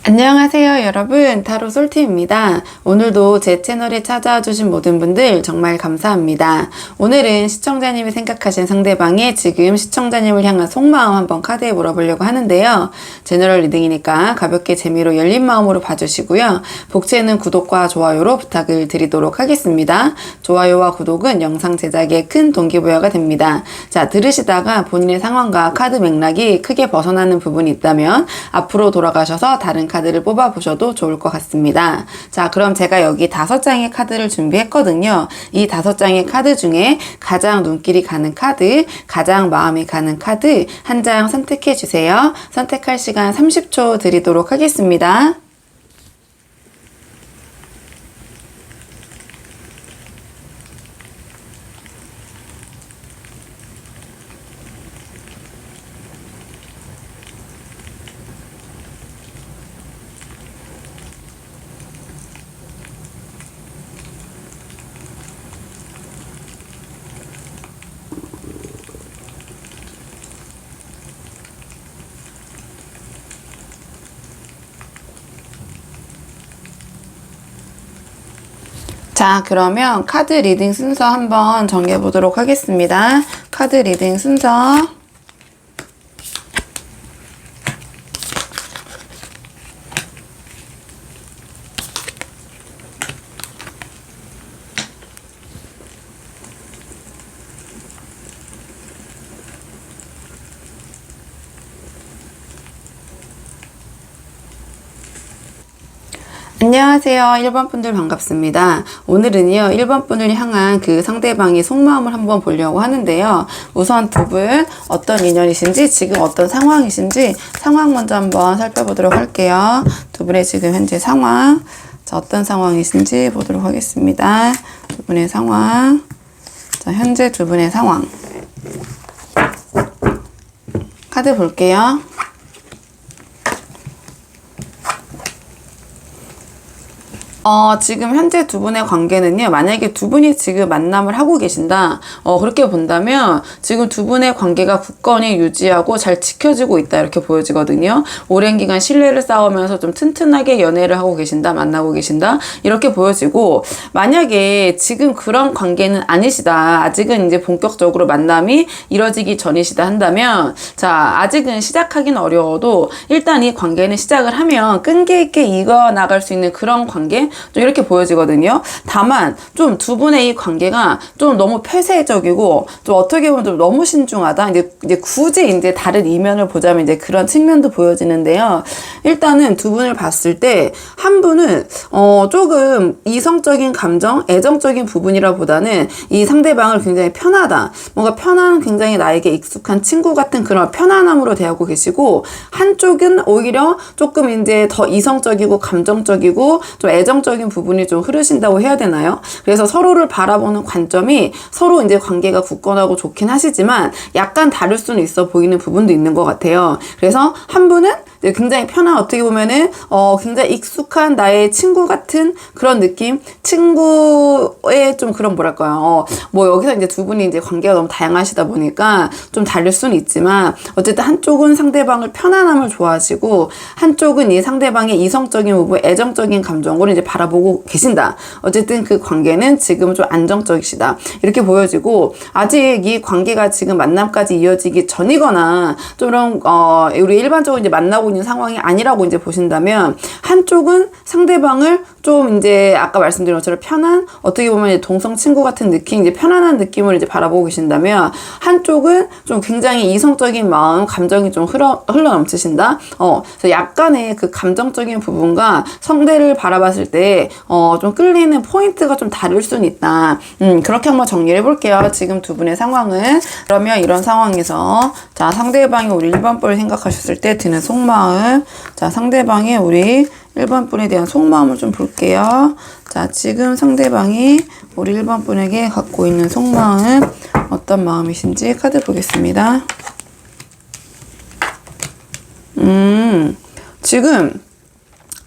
안녕하세요 여러분, 타로 솔티입니다. 오늘도 제 채널에 찾아와 주신 모든 분들 정말 감사합니다. 오늘은 시청자님이 생각하신 상대방의 지금 시청자님을 향한 속마음 한번 카드에 물어보려고 하는데요. 제너럴 리딩이니까 가볍게 재미로 열린 마음으로 봐주시고요. 복채는 구독과 좋아요로 부탁을 드리도록 하겠습니다. 좋아요와 구독은 영상 제작에 큰 동기부여가 됩니다. 자, 들으시다가 본인의 상황과 카드 맥락이 크게 벗어나는 부분이 있다면 앞으로 돌아가셔서 다른 카드를 뽑아보셔도 좋을 것 같습니다. 자, 그럼 제가 여기 5장의 카드를 준비했거든요. 이 5장의 카드 중에 가장 눈길이 가는 카드, 가장 마음이 가는 카드 한 장 선택해 주세요. 선택할 시간 30초 드리도록 하겠습니다. 자, 그러면 카드 리딩 순서 한번 정해 보도록 하겠습니다. 카드 리딩 순서. 안녕하세요. 1번 분들 반갑습니다. 오늘은요, 1번 분을 향한 그 상대방의 속마음을 한번 보려고 하는데요. 우선 두 분 어떤 인연이신지, 지금 어떤 상황이신지 상황 먼저 한번 살펴보도록 할게요. 두 분의 지금 현재 상황, 자, 어떤 상황이신지 보도록 하겠습니다. 두 분의 상황, 자, 현재 두 분의 상황. 카드 볼게요. 지금 현재 두 분의 관계는요, 만약에 두 분이 지금 만남을 하고 계신다, 그렇게 본다면, 지금 두 분의 관계가 굳건히 유지하고 잘 지켜지고 있다, 이렇게 보여지거든요. 오랜 기간 신뢰를 쌓으면서 좀 튼튼하게 연애를 하고 계신다, 만나고 계신다, 이렇게 보여지고, 만약에 지금 그런 관계는 아니시다, 아직은 이제 본격적으로 만남이 이뤄지기 전이시다 한다면, 자, 아직은 시작하긴 어려워도, 일단 이 관계는 시작을 하면 끈기 있게 이어나갈 수 있는 그런 관계, 좀 이렇게 보여지거든요. 다만 좀 두 분의 이 관계가 좀 너무 폐쇄적이고 좀 어떻게 보면 좀 너무 신중하다. 이제 굳이 이제 다른 이면을 보자면 이제 그런 측면도 보여지는데요. 일단은 두 분을 봤을 때 한 분은 조금 이성적인 감정, 애정적인 부분이라 보다는 이 상대방을 굉장히 편하다. 뭔가 편한, 굉장히 나에게 익숙한 친구 같은 그런 편안함으로 대하고 계시고, 한쪽은 오히려 조금 이제 더 이성적이고 감정적이고 좀 애정적인 부분이 좀 흐르신다고 해야 되나요? 그래서 서로를 바라보는 관점이 서로 이제 관계가 굳건하고 좋긴 하시지만 약간 다를 수는 있어 보이는 부분도 있는 것 같아요. 그래서 한 분은 굉장히 편한, 어떻게 보면은 굉장히 익숙한 나의 친구 같은 그런 느낌, 친구의 좀 그런 뭐랄까요, 뭐 여기서 이제 두 분이 이제 관계가 너무 다양하시다 보니까 좀 다를 수는 있지만, 어쨌든 한쪽은 상대방을 편안함을 좋아하시고 한쪽은 이 상대방의 이성적인 부분, 애정적인 감정으로 이제 바라보고 계신다. 어쨌든 그 관계는 지금 좀 안정적이시다, 이렇게 보여지고, 아직 이 관계가 지금 만남까지 이어지기 전이거나 좀 그런 우리 일반적으로 이제 만나고 있는 상황이 아니라고 이제 보신다면, 한쪽은 상대방을 좀 이제 아까 말씀드린 것처럼 편한, 어떻게 보면 이제 동성 친구 같은 느낌, 이제 편안한 느낌을 이제 바라보고 계신다면, 한쪽은 좀 굉장히 이성적인 마음, 감정이 좀 흘러 넘치신다. 그래서 약간의 그 감정적인 부분과 상대를 바라봤을 때 좀 끌리는 포인트가 좀 다를 수는 있다. 그렇게 한번 정리를 해볼게요. 지금 두 분의 상황은. 그러면 이런 상황에서, 자, 상대방이 우리 1번 분을 생각하셨을 때 드는 속마음, 자, 상대방이 우리 1번 분에 대한 속마음을 좀 볼게요. 자, 지금 상대방이 우리 1번 분에게 갖고 있는 속마음, 어떤 마음이신지 카드 보겠습니다. 지금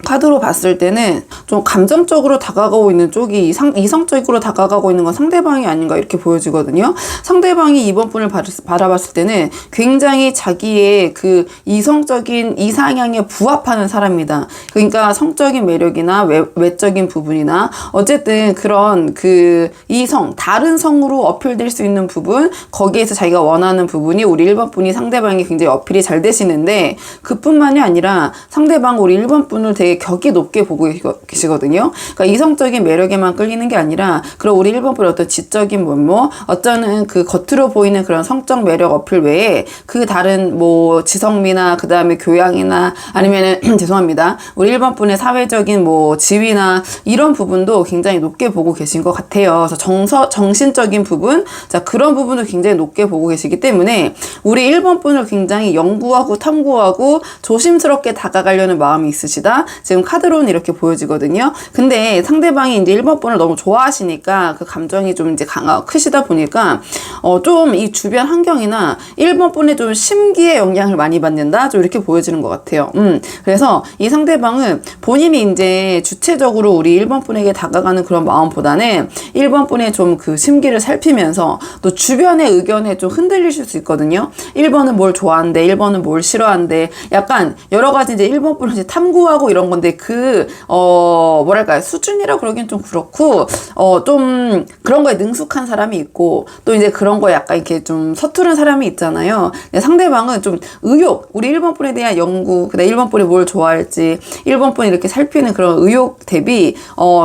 카드로 봤을 때는 좀 감정적으로 다가가고 있는 쪽이 이성적으로 다가가고 있는 건 상대방이 아닌가 이렇게 보여지거든요. 상대방이 이번 분을 바라봤을 때는 굉장히 자기의 그 이성적인 이상향에 부합하는 사람이다. 그러니까 성적인 매력이나 외적인 부분이나 어쨌든 그런 그 이성, 다른 성으로 어필될 수 있는 부분, 거기에서 자기가 원하는 부분이 우리 1번 분이 상대방이 굉장히 어필이 잘 되시는데, 그뿐만이 아니라 상대방 우리 1번 분을 되게 격이 높게 보고 계시거든요. 그러니까 이성적인 매력에만 끌리는 게 아니라 그런 우리 1번 분의 어떤 지적인 면모, 어쩌는 그 겉으로 보이는 그런 성적 매력 어필 외에 그 다른 뭐 지성미나 그 다음에 교양이나 아니면은 죄송합니다. 우리 1번 분의 사회적인 뭐 지위나 이런 부분도 굉장히 높게 보고 계신 것 같아요. 그래서 정신적인 부분, 자, 그런 부분도 굉장히 높게 보고 계시기 때문에 우리 1번 분을 굉장히 연구하고 탐구하고 조심스럽게 다가가려는 마음이 있으시다. 지금 카드로는 이렇게 보여지거든요. 근데 상대방이 이제 1번 분을 너무 좋아하시니까 그 감정이 좀 이제 크시다 보니까 좀 이 주변 환경이나 1번 분의 좀 심기에 영향을 많이 받는다. 좀 이렇게 보여지는 것 같아요. 그래서 이 상대방은 본인이 이제 주체적으로 우리 1번 분에게 다가가는 그런 마음보다는 1번 분의 좀 그 심기를 살피면서 또 주변의 의견에 좀 흔들리실 수 있거든요. 1번은 뭘 좋아한대, 1번은 뭘 싫어한대, 약간 여러 가지 이제 1번 분을 이제 탐구하고 이런 건데 뭐랄까요, 수준이라 그러긴 좀 그렇고 좀 그런 거에 능숙한 사람이 있고 또 이제 그런 거에 약간 이렇게 좀 서투른 사람이 있잖아요. 상대방은 좀 의욕, 우리 1번 분에 대한 연구, 그다음 1번 분이 뭘 좋아할지 1번 분이 이렇게 살피는 그런 의욕 대비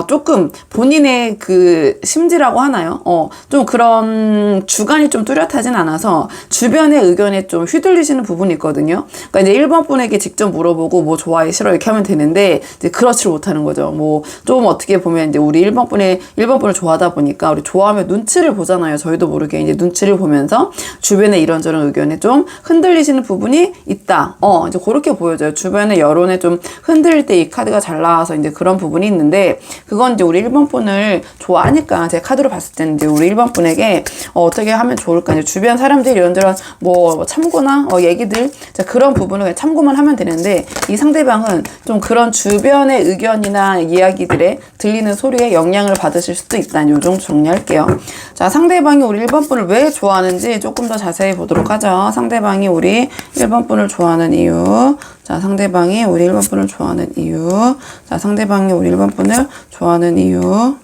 조금 본인의 그 심지라고 하나요? 좀 그런 주관이 좀 뚜렷하진 않아서 주변의 의견에 좀 휘둘리시는 부분이 있거든요. 그러니까 이제 1번 분에게 직접 물어보고 뭐 좋아해 싫어 이렇게 하면 되는데 이제 그렇지 못하는 거죠. 뭐 좀 어떻게 보면 이제 우리 1번 분을 좋아하다 보니까 우리 좋아하면 눈치를 보잖아요. 저희도 모르게 이제 눈치를 보면서 주변의 이런저런 의견에 좀 흔들리시는 부분이 있다. 이제 그렇게 보여져요. 주변의 여론에 좀 흔들릴 때 이 카드가 잘 나와서 이제 그런 부분이 있는데, 그건 이제 우리 1번 분을 좋아하니까 제가 카드로 봤을 때는 이제 우리 1번 분에게 어떻게 하면 좋을까, 이제 주변 사람들이 이런저런 뭐 참고나 얘기들, 그런 부분을 그냥 참고만 하면 되는데, 이 상대방은 좀 그런 주변의 의견이나 이야기들에 들리는 소리에 영향을 받으실 수도 있다. 요 정도 정리할게요. 자, 상대방이 우리 1번 분을 왜 좋아하는지 조금 더 자세히 보도록 하죠. 상대방이 우리 1번 분을 좋아하는 이유. 자, 상대방이 우리 1번 분을 좋아하는 이유. 자, 상대방이 우리 1번 분을 좋아하는 이유.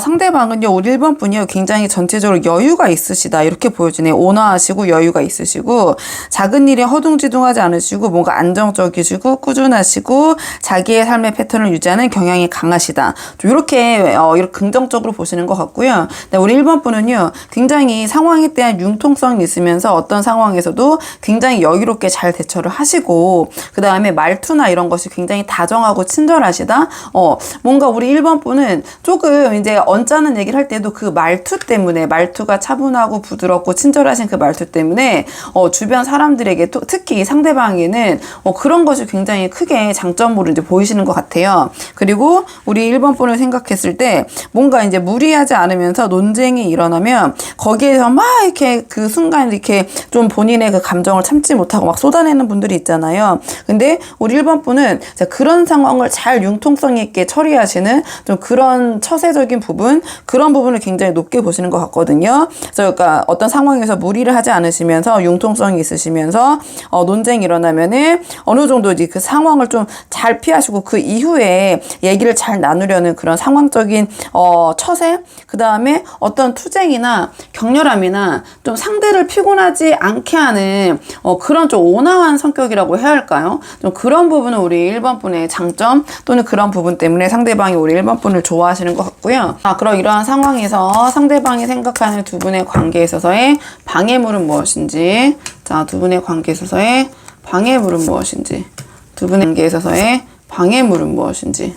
상대방은요, 우리 1번 분이요, 굉장히 전체적으로 여유가 있으시다. 이렇게 보여지네요. 온화하시고 여유가 있으시고, 작은 일에 허둥지둥하지 않으시고, 뭔가 안정적이시고, 꾸준하시고, 자기의 삶의 패턴을 유지하는 경향이 강하시다. 좀 이렇게 긍정적으로 보시는 것 같고요. 네, 우리 1번 분은요, 굉장히 상황에 대한 융통성이 있으면서 어떤 상황에서도 굉장히 여유롭게 잘 대처를 하시고, 그 다음에 말투나 이런 것이 굉장히 다정하고 친절하시다. 뭔가 우리 1번 분은 조금 이제 언짢은 얘기를 할 때도 그 말투 때문에, 말투가 차분하고 부드럽고 친절하신 그 말투 때문에 주변 사람들에게 특히 상대방에는 그런 것이 굉장히 크게 장점으로 이제 보이시는 것 같아요. 그리고 우리 1번 분을 생각했을 때 뭔가 이제 무리하지 않으면서 논쟁이 일어나면 거기에서 막 이렇게 그 순간 이렇게 좀 본인의 그 감정을 참지 못하고 막 쏟아내는 분들이 있잖아요. 근데 우리 1번 분은 그런 상황을 잘 융통성 있게 처리하시는 좀 그런 처세적인 부분, 그런 부분을 굉장히 높게 보시는 것 같거든요. 그래서 그러니까 어떤 상황에서 무리를 하지 않으시면서 융통성이 있으시면서 논쟁이 일어나면은 어느 정도 이제 그 상황을 좀 잘 피하시고 그 이후에 얘기를 잘 나누려는 그런 상황적인 처세, 그 다음에 어떤 투쟁이나 격렬함이나 좀 상대를 피곤하지 않게 하는 그런 좀 온화한 성격이라고 해야 할까요? 좀 그런 부분은 우리 1번 분의 장점 또는 그런 부분 때문에 상대방이 우리 1번 분을 좋아하시는 것 같고요. 그럼 이러한 상황에서 상대방이 생각하는 두 분의 관계에 있어서의 방해물은 무엇인지, 자, 두 분의 관계에 있어서의 방해물은 무엇인지, 두 분의 관계에 있어서의 방해물은 무엇인지.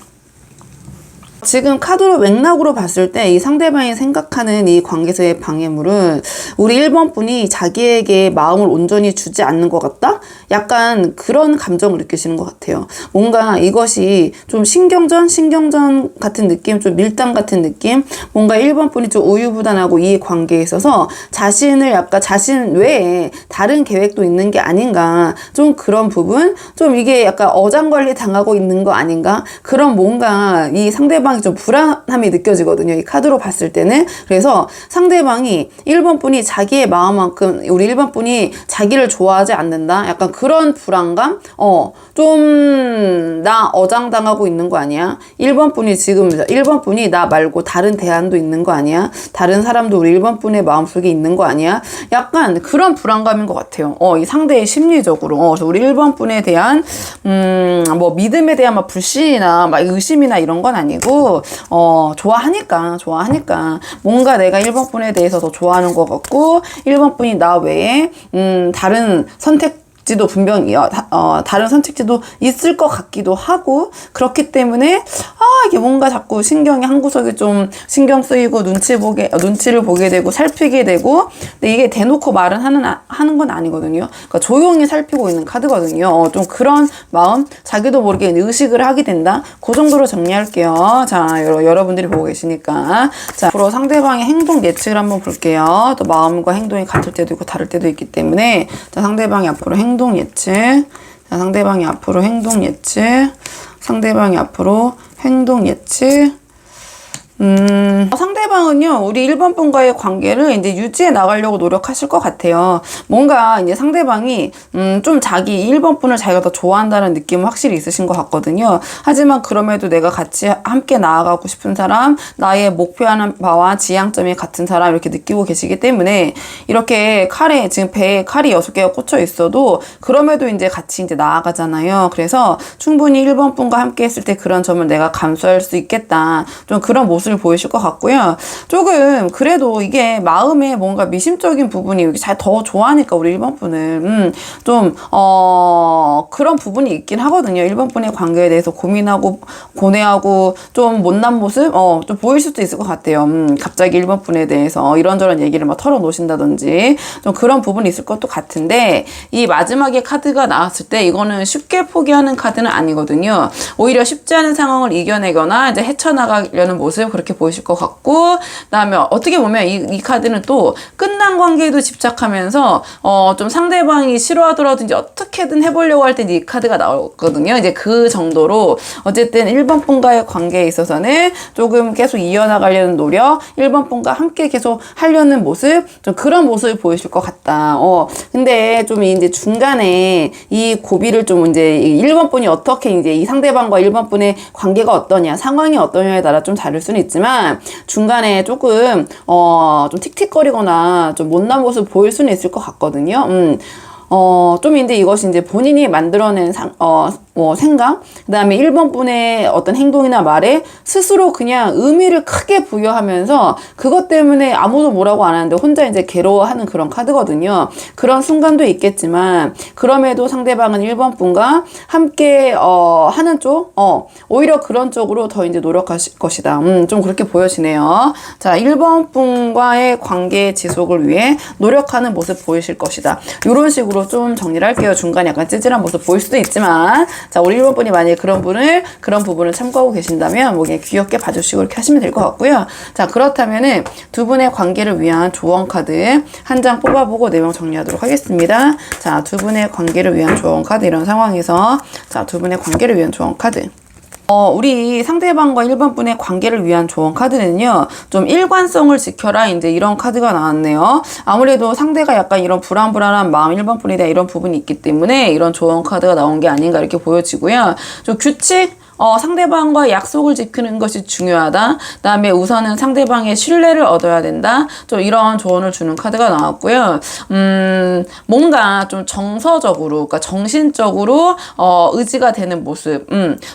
지금 카드로 맥락으로 봤을 때 이 상대방이 생각하는 이 관계에서의 방해물은 우리 1번 분이 자기에게 마음을 온전히 주지 않는 것 같다? 약간 그런 감정을 느끼시는 것 같아요. 뭔가 이것이 좀 신경전 같은 느낌, 좀 밀당 같은 느낌, 뭔가 1번 분이 좀 우유부단하고 이 관계에 있어서 자신을 약간 자신 외에 다른 계획도 있는 게 아닌가, 좀 그런 부분, 좀 이게 약간 어장관리 당하고 있는 거 아닌가, 그런 뭔가 이 상대방이 좀 불안함이 느껴지거든요. 이 카드로 봤을 때는. 그래서 상대방이 1번 분이 자기의 마음만큼 우리 1번 분이 자기를 좋아하지 않는다, 약간 그런 불안감, 좀 나 어장당하고 있는 거 아니야? 1번 분이 지금 1번 분이 나 말고 다른 대안도 있는 거 아니야? 다른 사람도 우리 1번 분의 마음속에 있는 거 아니야? 약간 그런 불안감인 것 같아요. 이 상대의 심리적으로. 그래서 우리 1번 분에 대한 뭐 믿음에 대한 막 불신이나 막 의심이나 이런 건 아니고, 좋아하니까 뭔가 내가 1번 분에 대해서 더 좋아하는 것 같고, 1번 분이 나 외에 다른 선택지도 분명히 다른 선택지도 있을 것 같기도 하고, 그렇기 때문에 이게 뭔가 자꾸 신경이 한 구석에 좀 신경 쓰이고 눈치를 보게 되고 살피게 되고, 근데 이게 대놓고 말은 하는 건 아니거든요. 그러니까 조용히 살피고 있는 카드거든요. 좀 그런 마음, 자기도 모르게 의식을 하게 된다. 그 정도로 정리할게요. 자, 여러분들이 보고 계시니까. 자, 앞으로 상대방의 행동 예측을 한번 볼게요. 또 마음과 행동이 같을 때도 있고 다를 때도 있기 때문에. 자, 상대방이 앞으로 행동 예측. 자, 상대방이 앞으로 행동 예측. 상대방이 앞으로 행동 예측. 상대방은요, 우리 1번 분과의 관계를 이제 유지해 나가려고 노력하실 것 같아요. 뭔가 이제 상대방이, 좀 자기 1번 분을 자기가 더 좋아한다는 느낌은 확실히 있으신 것 같거든요. 하지만 그럼에도 내가 같이 함께 나아가고 싶은 사람, 나의 목표하는 바와 지향점이 같은 사람, 이렇게 느끼고 계시기 때문에, 이렇게 지금 배에 칼이 6개가 꽂혀 있어도, 그럼에도 이제 같이 이제 나아가잖아요. 그래서 충분히 1번 분과 함께 했을 때 그런 점을 내가 감수할 수 있겠다. 좀 그런 모습을 보이실 것 같고요. 조금 그래도 이게 마음에 뭔가 미심적인 부분이 더 좋아하니까 우리 1번 분을 좀 그런 부분이 있긴 하거든요. 1번 분의 관계에 대해서 고민하고 고뇌하고 좀 못난 모습 좀 보일 수도 있을 것 같아요. 갑자기 1번 분에 대해서 이런저런 얘기를 막 털어놓으신다든지 좀 그런 부분이 있을 것도 같은데, 이 마지막에 카드가 나왔을 때 이거는 쉽게 포기하는 카드는 아니거든요. 오히려 쉽지 않은 상황을 이겨내거나 이제 헤쳐나가려는 모습, 그렇게 보이실 것 같고, 그다음에 어떻게 보면 이 카드는 또 끝난 관계에도 집착하면서 좀 상대방이 싫어하더라도 이제 어떻게든 해보려고 할 때 이 카드가 나오거든요. 이제 그 정도로 어쨌든 1번 분과의 관계에 있어서는 조금 계속 이어나가려는 노력, 1번 분과 함께 계속 하려는 모습, 좀 그런 모습을 보이실 것 같다. 근데 좀 이제 중간에 이 고비를 좀 이제 1번 분이 어떻게 이제 이 상대방과 1번 분의 관계가 어떠냐, 상황이 어떠냐에 따라 좀 다를 수는 있지만, 중간에 조금 좀 틱틱거리거나 좀 못난 모습 보일 수는 있을 것 같거든요. 좀 이제 이것이 이제 본인이 만들어낸 생각, 그 다음에 1번 분의 어떤 행동이나 말에 스스로 그냥 의미를 크게 부여하면서 그것 때문에 아무도 뭐라고 안 하는데 혼자 이제 괴로워하는 그런 카드거든요. 그런 순간도 있겠지만, 그럼에도 상대방은 1번 분과 함께 하는 쪽, 오히려 그런 쪽으로 더 이제 노력하실 것이다. 좀 그렇게 보여지네요. 자, 1번 분과의 관계 지속을 위해 노력하는 모습 보이실 것이다. 이런 식으로 좀 정리를 할게요. 중간에 약간 찌질한 모습 보일 수도 있지만, 자, 우리 1번 분이 만약에 그런 부분을 참고하고 계신다면 뭐 그냥 귀엽게 봐주시고 이렇게 하시면 될 것 같고요. 자, 그렇다면은 두 분의 관계를 위한 조언 카드 한 장 뽑아보고 내용 정리하도록 하겠습니다. 자, 두 분의 관계를 위한 조언 카드, 이런 상황에서 자, 두 분의 관계를 위한 조언 카드. 우리 상대방과 1번 분의 관계를 위한 조언 카드는요, 좀 일관성을 지켜라, 이제 이런 카드가 나왔네요. 아무래도 상대가 약간 이런 불안한 마음, 1번 분에 대한 이런 부분이 있기 때문에 이런 조언 카드가 나온 게 아닌가 이렇게 보여지고요. 좀 규칙, 상대방과 약속을 지키는 것이 중요하다. 그다음에 우선은 상대방의 신뢰를 얻어야 된다. 좀 이런 조언을 주는 카드가 나왔고요. 뭔가 좀 정서적으로, 그러니까 정신적으로 의지가 되는 모습.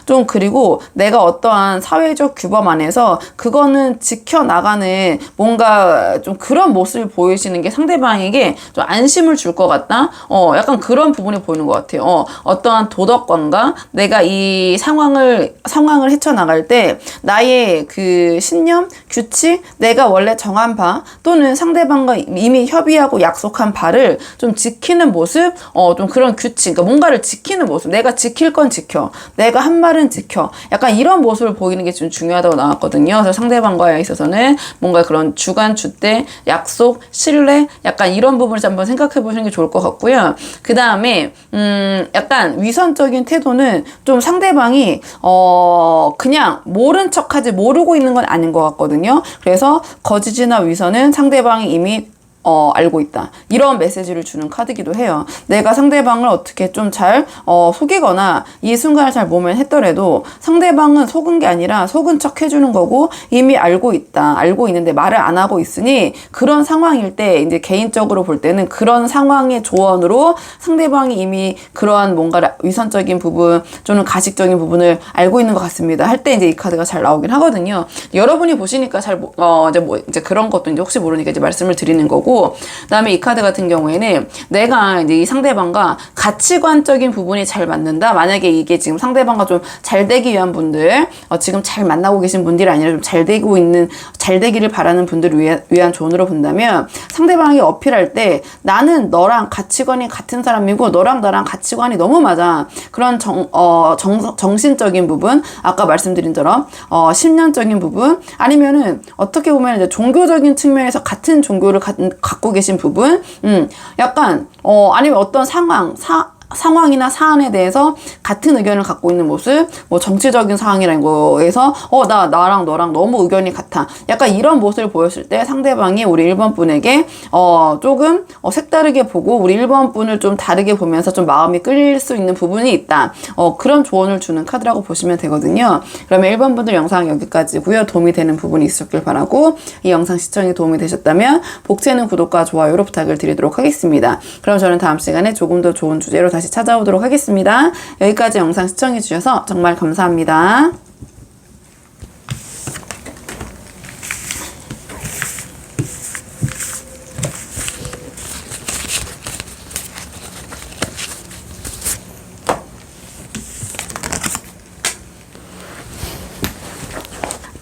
좀 그리고 내가 어떠한 사회적 규범 안에서 그거는 지켜나가는 뭔가 좀 그런 모습을 보이시는 게 상대방에게 좀 안심을 줄 것 같다. 약간 그런 부분이 보이는 것 같아요. 어떠한 도덕관과 내가 이 상황을 이거를 상황을 헤쳐나갈 때 나의 그 신념, 규칙, 내가 원래 정한 바 또는 상대방과 이미 협의하고 약속한 바를 좀 지키는 모습, 좀 그런 규칙, 그러니까 뭔가를 지키는 모습, 내가 지킬 건 지켜, 내가 한 말은 지켜, 약간 이런 모습을 보이는 게 좀 중요하다고 나왔거든요. 그래서 상대방과에 있어서는 뭔가 그런 주관, 주대, 약속, 신뢰, 약간 이런 부분을 한번 생각해 보시는 게 좋을 것 같고요. 그 다음에 약간 위선적인 태도는 좀 상대방이 그냥 모른 척하지 모르고 있는 건 아닌 것 같거든요. 그래서 거짓이나 위선은 상대방이 이미 알고 있다. 이런 메시지를 주는 카드기도 해요. 내가 상대방을 어떻게 좀 잘 속이거나 이 순간을 잘 모면했더라도 상대방은 속은 게 아니라 속은 척 해주는 거고 이미 알고 있다. 알고 있는데 말을 안 하고 있으니 그런 상황일 때 이제 개인적으로 볼 때는 그런 상황의 조언으로 상대방이 이미 그러한 뭔가 위선적인 부분 또는 가식적인 부분을 알고 있는 것 같습니다. 할 때 이제 이 카드가 잘 나오긴 하거든요. 여러분이 보시니까 잘 이제 그런 것도 이제 혹시 모르니까 이제 말씀을 드리는 거고. 그다음에 이 카드 같은 경우에는 내가 이제 이 상대방과 가치관적인 부분이 잘 맞는다. 만약에 이게 지금 상대방과 좀 잘 되기 위한 분들, 지금 잘 만나고 계신 분들이 아니라 좀 잘 되고 있는, 잘 되기를 바라는 분들을 위한 조언으로 본다면 상대방이 어필할 때 나는 너랑 가치관이 같은 사람이고 너랑 나랑 가치관이 너무 맞아. 그런 정신적인 부분, 아까 말씀드린 처럼 심년적인 부분, 아니면은 어떻게 보면 이제 종교적인 측면에서 같은 종교를 갖고 계신 부분, 약간 아니면 어떤 상황이나 사안에 대해서 같은 의견을 갖고 있는 모습, 뭐 정치적인 상황이라는 거에서 나랑 너랑 너무 의견이 같아. 약간 이런 모습을 보였을 때 상대방이 우리 1번 분에게 조금 색다르게 보고 우리 1번 분을 좀 다르게 보면서 좀 마음이 끌릴 수 있는 부분이 있다. 그런 조언을 주는 카드라고 보시면 되거든요. 그러면 1번 분들 영상 여기까지고요. 도움이 되는 부분이 있었길 바라고, 이 영상 시청이 도움이 되셨다면 복채는 구독과 좋아요로 부탁을 드리도록 하겠습니다. 그럼 저는 다음 시간에 조금 더 좋은 주제로 다시 찾아오도록 하겠습니다. 여기까지 영상 시청해 주셔서 정말 감사합니다.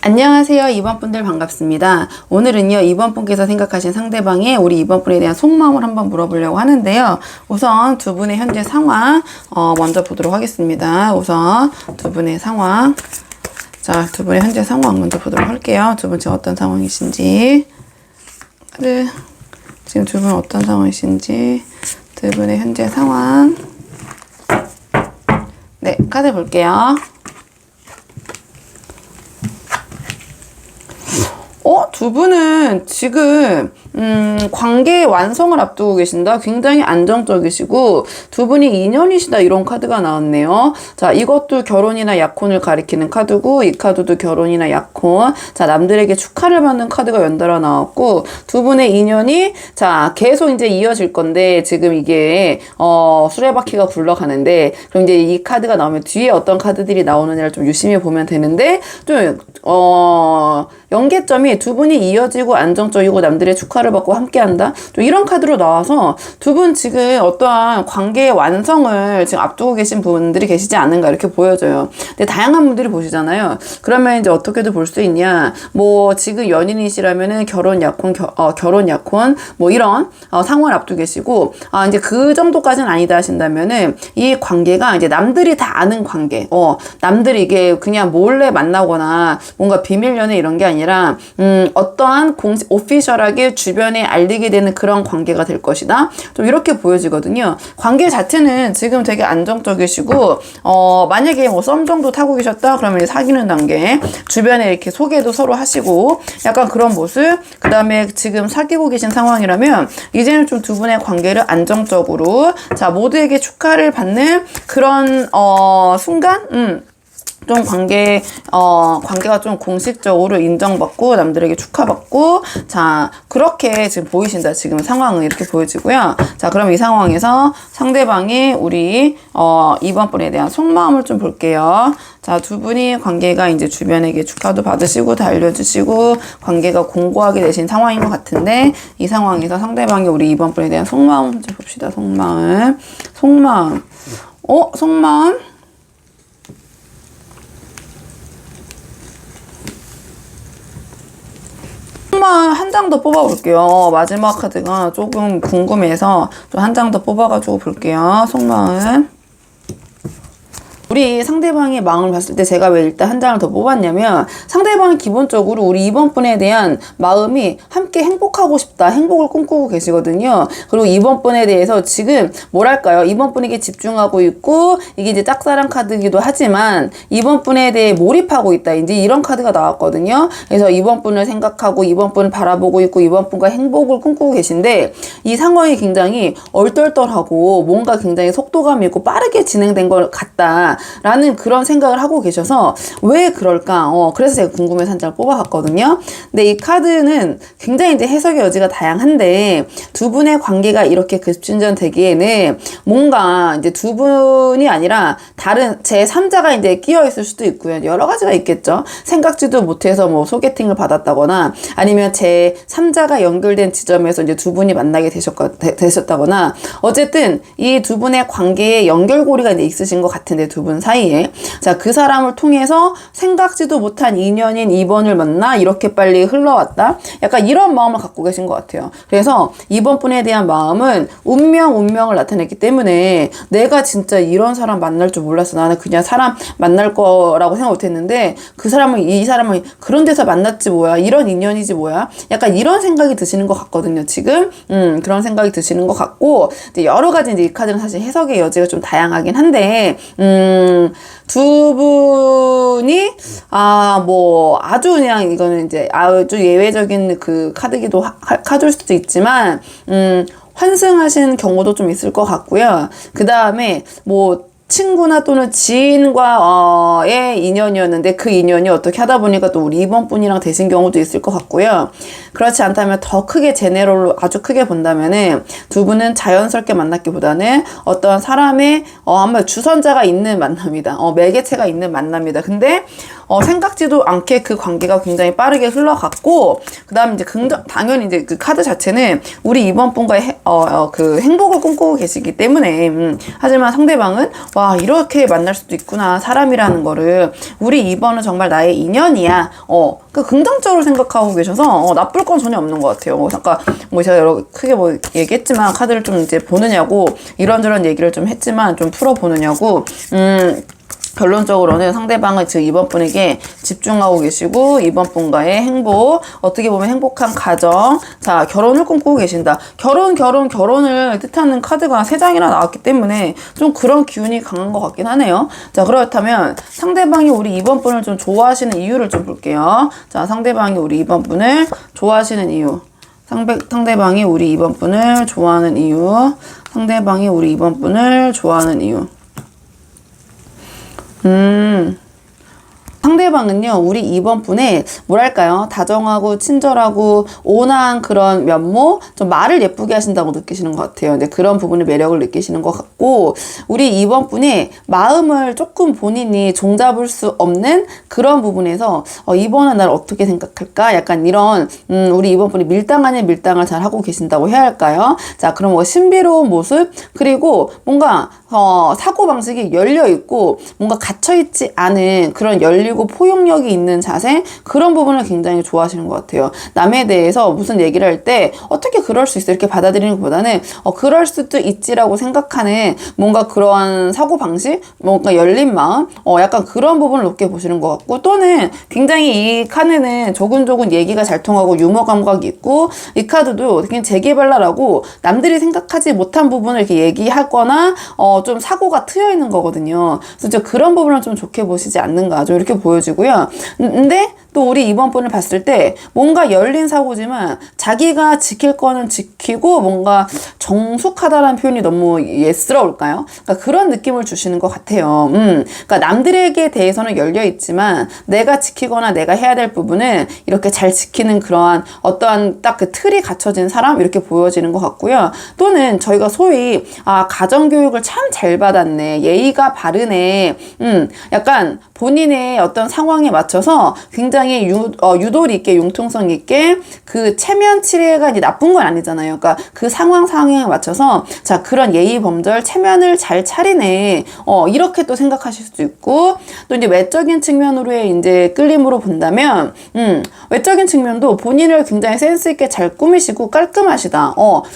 안녕하세요. 2번 분들 반갑습니다. 오늘은요, 2번 분께서 생각하신 상대방의 우리 2번 분에 대한 속마음을 한번 물어보려고 하는데요. 우선 두 분의 현재 상황 먼저 보도록 하겠습니다. 우선 두 분의 상황, 자, 두 분의 현재 상황 먼저 보도록 할게요. 두 분 지금 어떤 상황이신지, 지금 두 분 어떤 상황이신지, 두 분의 현재 상황. 네, 카드 볼게요. 두 분은 지금 관계의 완성을 앞두고 계신다. 굉장히 안정적이시고 두 분이 인연이시다. 이런 카드가 나왔네요. 자, 이것도 결혼이나 약혼을 가리키는 카드고, 이 카드도 결혼이나 약혼. 자, 남들에게 축하를 받는 카드가 연달아 나왔고, 두 분의 인연이 자 계속 이제 이어질 건데, 지금 이게 수레바퀴가 굴러가는데, 그럼 이제 이 카드가 나오면 뒤에 어떤 카드들이 나오느냐를 좀 유심히 보면 되는데, 좀 연계점이 두 분이 이어지고 안정적이고 남들의 축하를 받고 함께한다. 좀 이런 카드로 나와서 두 분 지금 어떠한 관계의 완성을 지금 앞두고 계신 분들이 계시지 않은가 이렇게 보여져요. 근데 다양한 분들이 보시잖아요. 그러면 이제 어떻게도 볼 수 있냐? 뭐 지금 연인이시라면은 결혼 약혼 뭐 이런 상황을 앞두고 계시고, 이제 그 정도까지는 아니다 하신다면은 이 관계가 이제 남들이 다 아는 관계. 남들이 이게 그냥 몰래 만나거나 뭔가 비밀 연애 이런 게 아니라 어떠한 오피셜하게 주변에 알리게 되는 그런 관계가 될 것이다. 좀 이렇게 보여지거든요. 관계 자체는 지금 되게 안정적이시고, 만약에 뭐 썸 정도 타고 계셨다 그러면 사귀는 단계, 주변에 이렇게 소개도 서로 하시고 약간 그런 모습. 그 다음에 지금 사귀고 계신 상황이라면 이제는 좀 두 분의 관계를 안정적으로, 자, 모두에게 축하를 받는 그런 순간, 좀 관계가 좀 공식적으로 인정받고 남들에게 축하받고, 자, 그렇게 지금 보이신다. 지금 상황은 이렇게 보여지고요. 자, 그럼 이 상황에서 상대방이 우리 2번 분에 대한 속마음을 좀 볼게요. 자, 두 분이 관계가 이제 주변에게 축하도 받으시고 다 알려주시고 관계가 공고하게 되신 상황인 것 같은데, 이 상황에서 상대방이 우리 2번 분에 대한 속마음 좀 봅시다. 속마음. 속마음 한 장 더 뽑아볼게요. 마지막 카드가 조금 궁금해서 좀 한 장 더 뽑아가지고 볼게요. 속마음. 우리 상대방의 마음을 봤을 때 제가 왜 일단 한 장을 더 뽑았냐면, 상대방은 기본적으로 우리 이번 분에 대한 마음이 함께 행복하고 싶다, 행복을 꿈꾸고 계시거든요. 그리고 이번 분에 대해서 지금 뭐랄까요, 이번 분에게 집중하고 있고, 이게 이제 짝사랑 카드이기도 하지만 이번 분에 대해 몰입하고 있다, 이제 이런 카드가 나왔거든요. 그래서 이번 분을 생각하고 이번 분을 바라보고 있고 이번 분과 행복을 꿈꾸고 계신데, 이 상황이 굉장히 얼떨떨하고 뭔가 굉장히 속도감 있고 빠르게 진행된 것 같다 라는 그런 생각을 하고 계셔서 왜 그럴까? 그래서 제가 궁금해서 한 장을 뽑아봤거든요. 근데 이 카드는 굉장히 이제 해석의 여지가 다양한데, 두 분의 관계가 이렇게 급진전 되기에는 뭔가 이제 두 분이 아니라 다른 제3자가 이제 끼어 있을 수도 있고요. 여러 가지가 있겠죠. 생각지도 못해서 뭐 소개팅을 받았다거나, 아니면 제3자가 연결된 지점에서 이제 두 분이 만나게 되셨다거나, 어쨌든 이 두 분의 관계에 연결고리가 이제 있으신 것 같은데, 두 분 사이에. 자, 그 사람을 통해서 생각지도 못한 인연인 이번을 만나 이렇게 빨리 흘러왔다. 약간 이런 마음을 갖고 계신 것 같아요. 그래서 이번 분에 대한 마음은 운명을 나타냈기 때문에, 내가 진짜 이런 사람 만날 줄 몰랐어. 나는 그냥 사람 만날 거라고 생각 못했는데 이 사람은 그런 데서 만났지 뭐야. 이런 인연이지 뭐야. 약간 이런 생각이 드시는 것 같거든요. 지금 그런 생각이 드시는 것 같고, 이제 여러 가지 이제 이 카드는 사실 해석의 여지가 좀 다양하긴 한데, 두 분이 뭐 아주 그냥 이거는 이제 아주 예외적인 그 카드일 수도 있지만 환승하신 경우도 좀 있을 것 같고요. 그 다음에 뭐 친구나 또는 지인과의 인연이었는데 그 인연이 어떻게 하다 보니까 또 우리 이번 분이랑 되신 경우도 있을 것 같고요. 그렇지 않다면 더 크게 제네럴로 아주 크게 본다면은, 두 분은 자연스럽게 만났기보다는 어떤 사람의 아마 주선자가 있는 만남이다. 매개체가 있는 만남이다. 근데 생각지도 않게 그 관계가 굉장히 빠르게 흘러갔고, 그 다음에 이제 당연히 이제 그 카드 자체는 우리 이번 분과의 그 행복을 꿈꾸고 계시기 때문에, 하지만 상대방은 와, 이렇게 만날 수도 있구나, 사람이라는 거를. 우리 이번은 정말 나의 인연이야. 그 긍정적으로 생각하고 계셔서 나쁠 건 전혀 없는 것 같아요. 잠깐 뭐 제가 크게 뭐 얘기했지만, 카드를 좀 이제 보느냐고 이런저런 얘기를 좀 했지만 좀 풀어보느냐고, 결론적으로는 상대방은 즉 이번 분에게 집중하고 계시고, 이번 분과의 행복, 어떻게 보면 행복한 가정, 자, 결혼을 꿈꾸고 계신다. 결혼을 뜻하는 카드가 3장이나 나왔기 때문에 좀 그런 기운이 강한 것 같긴 하네요. 자, 그렇다면 상대방이 우리 이번 분을 좀 좋아하시는 이유를 좀 볼게요. 자, 상대방이 우리 이번 분을 좋아하시는 이유. 상대방이 우리 이번 분을 좋아하는 이유. 상대방이 우리 이번 분을 좋아하는 이유. 상대방은요, 우리 이번 분의 뭐랄까요, 다정하고 친절하고 온화한 그런 면모, 좀 말을 예쁘게 하신다고 느끼시는 것 같아요. 근데 그런 부분의 매력을 느끼시는 것 같고, 우리 이번 분의 마음을 조금 본인이 종잡을 수 없는 그런 부분에서 이번은 날 어떻게 생각할까? 약간 이런 우리 이번 분이 밀당 아닌 밀당을 잘 하고 계신다고 해야 할까요? 자, 그럼 뭐 신비로운 모습, 그리고 뭔가 사고방식이 열려있고 뭔가 갇혀있지 않은 그런 열리고 포용력이 있는 자세, 그런 부분을 굉장히 좋아하시는 것 같아요. 남에 대해서 무슨 얘기를 할 때 어떻게 그럴 수 있어 이렇게 받아들이는 것보다는 그럴 수도 있지라고 생각하는 뭔가 그러한 사고방식, 뭔가 열린 마음, 약간 그런 부분을 높게 보시는 것 같고, 또는 굉장히 이 카드는 조근조근 얘기가 잘 통하고 유머 감각이 있고, 이 카드도 그냥 재개발라라고 남들이 생각하지 못한 부분을 이렇게 얘기하거나 좀 사고가 트여 있는 거거든요. 그래서 그런 부분을 좀 좋게 보시지 않는가, 좀 이렇게 보여지고요. 근데 또 우리 이번 분을 봤을 때 뭔가 열린 사고지만 자기가 지킬 거는 지키고 뭔가 정숙하다라는 표현이 너무 예스러울까요? 그러니까 그런 느낌을 주시는 것 같아요. 그러니까 남들에게 대해서는 열려 있지만 내가 지키거나 내가 해야 될 부분은 이렇게 잘 지키는 그러한 어떠한 딱 그 틀이 갖춰진 사람, 이렇게 보여지는 것 같고요. 또는 저희가 소위 가정교육을 참 잘 받았네. 예의가 바르네. 약간 본인의 어떤 상황에 맞춰서 굉장히 유도리 있게 융통성 있게 그 체면 치레가 이제 나쁜 건 아니잖아요. 그러니까 그 상황에 맞춰서 자, 그런 예의 범절 체면을 잘 차리네. 이렇게 또 생각하실 수도 있고, 또 이제 외적인 측면으로의 이제 끌림으로 본다면 외적인 측면도 본인을 굉장히 센스 있게 잘 꾸미시고 깔끔하시다.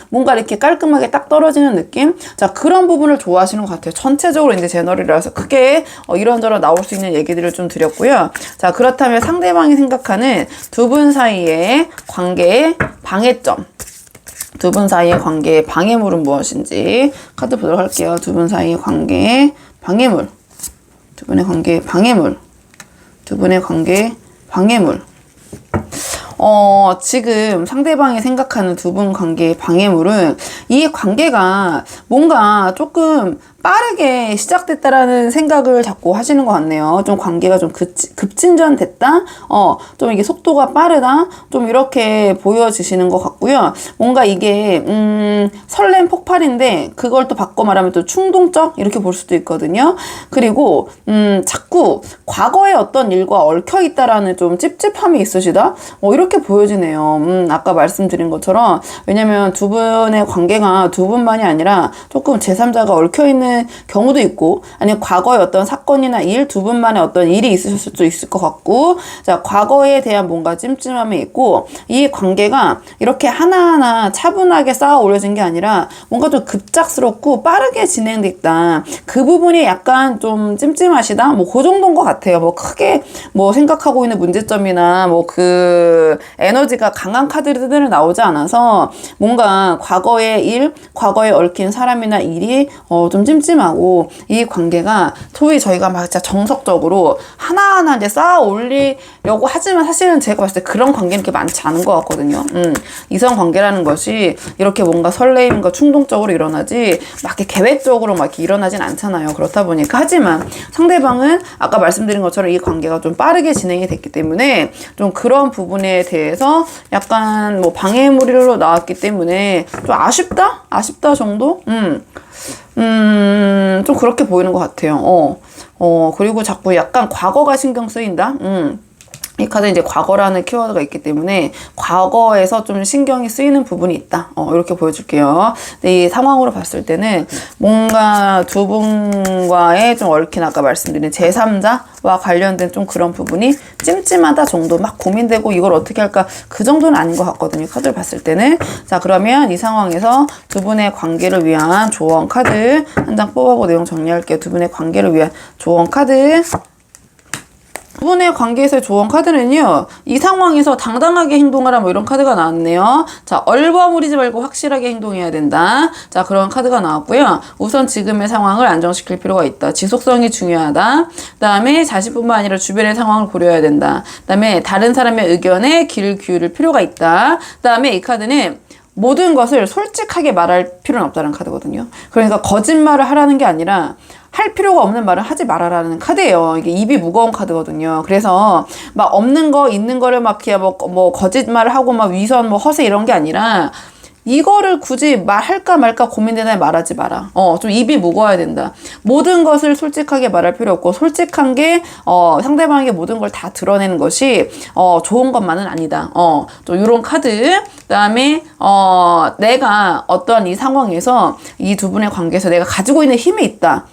뭔가 이렇게 깔끔하게 딱 떨어지는 느낌? 자, 그런 부분을 좋아하시는 것 같아요. 전체적으로 이제 제너럴이라서 크게 이런저런 나올 수 있는 얘기들을 좀 드렸고요. 자, 그렇다면 상대방이 생각하는 두 분 사이의 관계의 방해점. 두 분 사이의 관계의 방해물은 무엇인지 카드 보도록 할게요. 두 분 사이의 관계의 방해물. 두 분의 관계의 방해물. 두 분의 관계의 방해물. 지금 상대방이 생각하는 두 분 관계의 방해물은 이 관계가 뭔가 조금 빠르게 시작됐다라는 생각을 자꾸 하시는 것 같네요. 좀 관계가 좀 급진전됐다? 좀 이게 속도가 빠르다? 좀 이렇게 보여지시는 것 같고요. 뭔가 이게, 설렘 폭발인데, 그걸 또 바꿔 말하면 또 충동적? 이렇게 볼 수도 있거든요. 그리고, 자꾸 과거의 어떤 일과 얽혀있다라는 좀 찝찝함이 있으시다? 이렇게 보여지네요. 아까 말씀드린 것처럼, 왜냐면 두 분의 관계가 두 분만이 아니라 조금 제3자가 얽혀있는 경우도 있고, 아니면 과거의 어떤 사건이나 일, 두 분만의 어떤 일이 있으실 수도 있을 것 같고, 자, 과거에 대한 뭔가 찜찜함이 있고, 이 관계가 이렇게 하나하나 차분하게 쌓아 올려진 게 아니라 뭔가 좀 급작스럽고 빠르게 진행됐다. 그 부분이 약간 좀 찜찜하시다? 뭐 그 정도인 것 같아요. 뭐 크게 뭐 생각하고 있는 문제점이나 뭐 그 에너지가 강한 카드들은 나오지 않아서 뭔가 과거의 일, 과거에 얽힌 사람이나 일이 좀 찜찜하고, 이 관계가 소위 저희가 막 진짜 정석적으로 하나하나 이제 쌓아 올리려고 하지만 사실은 제가 봤을 때 그런 관계는 이렇게 많지 않은 것 같거든요. 이성 관계라는 것이 이렇게 뭔가 설레임과 충동적으로 일어나지 막 이렇게 계획적으로 막 이렇게 일어나진 않잖아요. 그렇다 보니까. 하지만 상대방은 아까 말씀드린 것처럼 이 관계가 좀 빠르게 진행이 됐기 때문에 좀 그런 부분에 대해서 약간 뭐 방해물로 나왔기 때문에 좀 아쉽다 정도? 좀 그렇게 보이는 것 같아요. 그리고 자꾸 약간 과거가 신경 쓰인다? 이 카드 이제 과거라는 키워드가 있기 때문에 과거에서 좀 신경이 쓰이는 부분이 있다. 이렇게 보여줄게요. 근데 이 상황으로 봤을 때는 뭔가 두 분과의 좀 얽힌 아까 말씀드린 제3자와 관련된 좀 그런 부분이 찜찜하다 정도 막 고민되고 이걸 어떻게 할까 그 정도는 아닌 것 같거든요. 카드를 봤을 때는. 자, 그러면 이 상황에서 두 분의 관계를 위한 조언 카드 한 장 뽑아보고 내용 정리할게요. 두 분의 관계를 위한 조언 카드. 두 분의 관계에서의 조언 카드는요, 이 상황에서 당당하게 행동하라 뭐 이런 카드가 나왔네요. 자, 얼버무리지 말고 확실하게 행동해야 된다. 자, 그런 카드가 나왔고요. 우선 지금의 상황을 안정시킬 필요가 있다. 지속성이 중요하다. 그 다음에 자신뿐만 아니라 주변의 상황을 고려해야 된다. 그 다음에 다른 사람의 의견에 귀를 기울일 필요가 있다. 그 다음에 이 카드는 모든 것을 솔직하게 말할 필요는 없다는 카드거든요. 그러니까 거짓말을 하라는 게 아니라 할 필요가 없는 말은 하지 말아라는 카드예요. 이게 입이 무거운 카드거든요. 그래서 막 없는 거 있는 거를 막 그냥 뭐 거짓말을 하고 막 위선 뭐 허세 이런 게 아니라 이거를 굳이 말할까 말까 고민되나요? 말하지 마라. 좀 입이 무거워야 된다. 모든 것을 솔직하게 말할 필요 없고, 솔직한 게, 상대방에게 모든 걸 다 드러내는 것이, 좋은 것만은 아니다. 또 요런 카드. 그 다음에, 내가 어떤 이 상황에서 이 두 분의 관계에서 내가 가지고 있는 힘이 있다.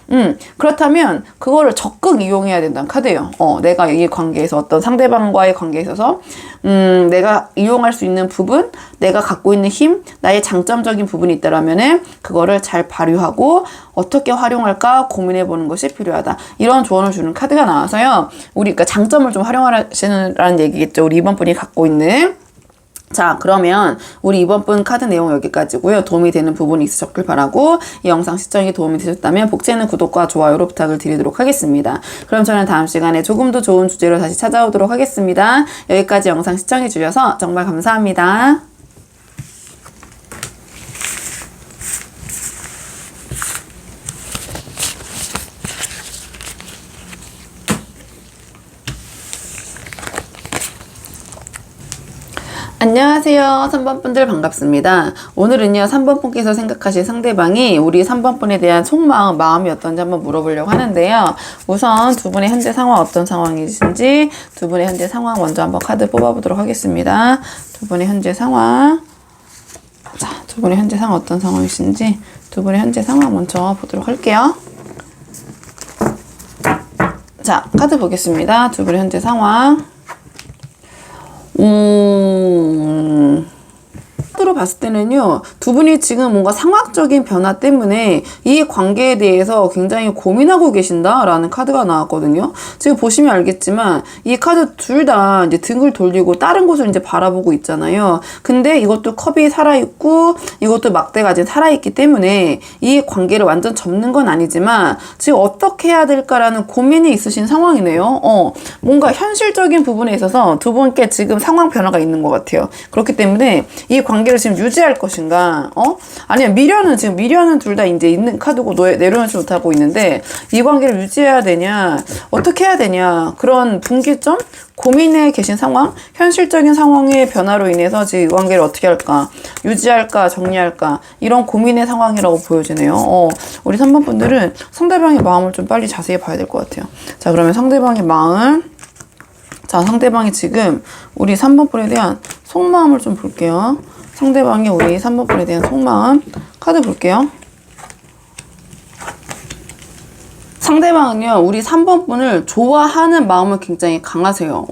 그렇다면, 그거를 적극 이용해야 된다는 카드예요. 내가 이 관계에서 어떤 상대방과의 관계에 있어서, 내가 이용할 수 있는 부분, 내가 갖고 있는 힘, 나의 장점적인 부분이 있다라면은 그거를 잘 발휘하고 어떻게 활용할까 고민해보는 것이 필요하다. 이런 조언을 주는 카드가 나와서요. 우리 그러니까 장점을 좀 활용하시라는 얘기겠죠. 우리 이번 분이 갖고 있는. 자, 그러면 우리 이번 분 카드 내용 여기까지고요. 도움이 되는 부분이 있으셨길 바라고, 이 영상 시청이 도움이 되셨다면 복제는 구독과 좋아요로 부탁을 드리도록 하겠습니다. 그럼 저는 다음 시간에 조금 더 좋은 주제로 다시 찾아오도록 하겠습니다. 여기까지 영상 시청해 주셔서 정말 감사합니다. 안녕하세요. 3번 분들 반갑습니다. 오늘은요, 3번 분께서 생각하신 상대방이 우리 3번 분에 대한 속마음, 마음이 어떤지 한번 물어보려고 하는데요. 우선 두 분의 현재 상황 어떤 상황이신지 두 분의 현재 상황 먼저 한번 카드 뽑아보도록 하겠습니다. 두 분의 현재 상황. 자, 두 분의 현재 상황 어떤 상황이신지 두 분의 현재 상황 먼저 보도록 할게요. 자, 카드 보겠습니다. 두 분의 현재 상황. 카드로 봤을 때는요, 두 분이 지금 뭔가 상황적인 변화 때문에 이 관계에 대해서 굉장히 고민하고 계신다라는 카드가 나왔거든요. 지금 보시면 알겠지만 이 카드 둘 다 이제 등을 돌리고 다른 곳을 이제 바라보고 있잖아요. 근데 이것도 컵이 살아있고 이것도 막대가 이제 살아있기 때문에 이 관계를 완전 접는 건 아니지만 지금 어떻게 해야 될까라는 고민이 있으신 상황이네요. 뭔가 현실적인 부분에 있어서 두 분께 지금 상황 변화가 있는 것 같아요. 그렇기 때문에 이 관계를 지금 유지할 것인가, 아니면 미련은 둘 다 이제 있는 카드고 내려놓지 못하고 있는데 이 관계를 유지해야 되냐, 어떻게 해야 되냐, 그런 분기점? 고민해 계신 상황, 현실적인 상황의 변화로 인해서 지금 이 관계를 어떻게 할까, 유지할까, 정리할까, 이런 고민의 상황이라고 보여지네요. 우리 3번 분들은 상대방의 마음을 좀 빨리 자세히 봐야 될 것 같아요. 자, 그러면 상대방의 마음. 자, 상대방이 지금 우리 3번 분에 대한 속마음을 좀 볼게요. 상대방이 우리 3번 분에 대한 속마음 카드 볼게요. 상대방은요, 우리 3번 분을 좋아하는 마음을 굉장히 강하세요.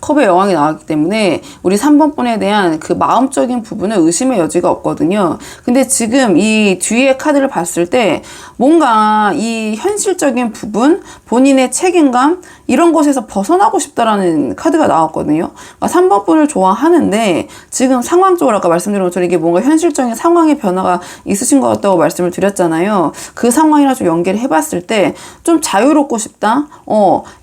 컵의 여왕이 나왔기 때문에 우리 3번 분에 대한 그 마음적인 부분은 의심의 여지가 없거든요. 근데 지금 이 뒤에 카드를 봤을 때 뭔가 이 현실적인 부분, 본인의 책임감, 이런 것에서 벗어나고 싶다라는 카드가 나왔거든요. 그러니까 3번 분을 좋아하는데 지금 상황적으로 아까 말씀드린 것처럼 이게 뭔가 현실적인 상황의 변화가 있으신 것 같다고 말씀을 드렸잖아요. 그 상황이랑 좀 연계를 해봤을 때 좀 자유롭고 싶다.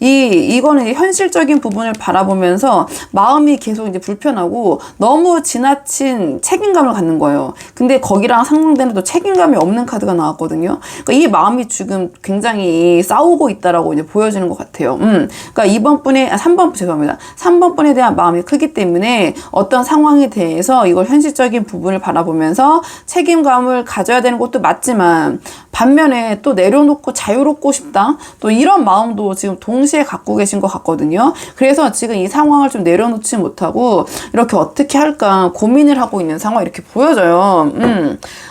이거는 현실적인 부분을 바라보면서 마음이 계속 이제 불편하고 너무 지나친 책임감을 갖는 거예요. 근데 거기랑 상응되는 또 책임감이 없는 카드가 나왔거든요. 그러니까 이 마음이 지금 굉장히 싸우고 있다라고 이제 보여지는 것 같아요. 그러니까 3번 분에 대한 마음이 크기 때문에 어떤 상황에 대해서 이걸 현실적인 부분을 바라보면서 책임감을 가져야 되는 것도 맞지만 반면에 또 내려놓고 자유롭고 싶다. 또 이런 마음도 지금 동시에 갖고 계신 것 같거든요. 그래서 지금 이 상황을 좀 내려놓지 못하고 이렇게 어떻게 할까 고민을 하고 있는 상황 이렇게 보여져요.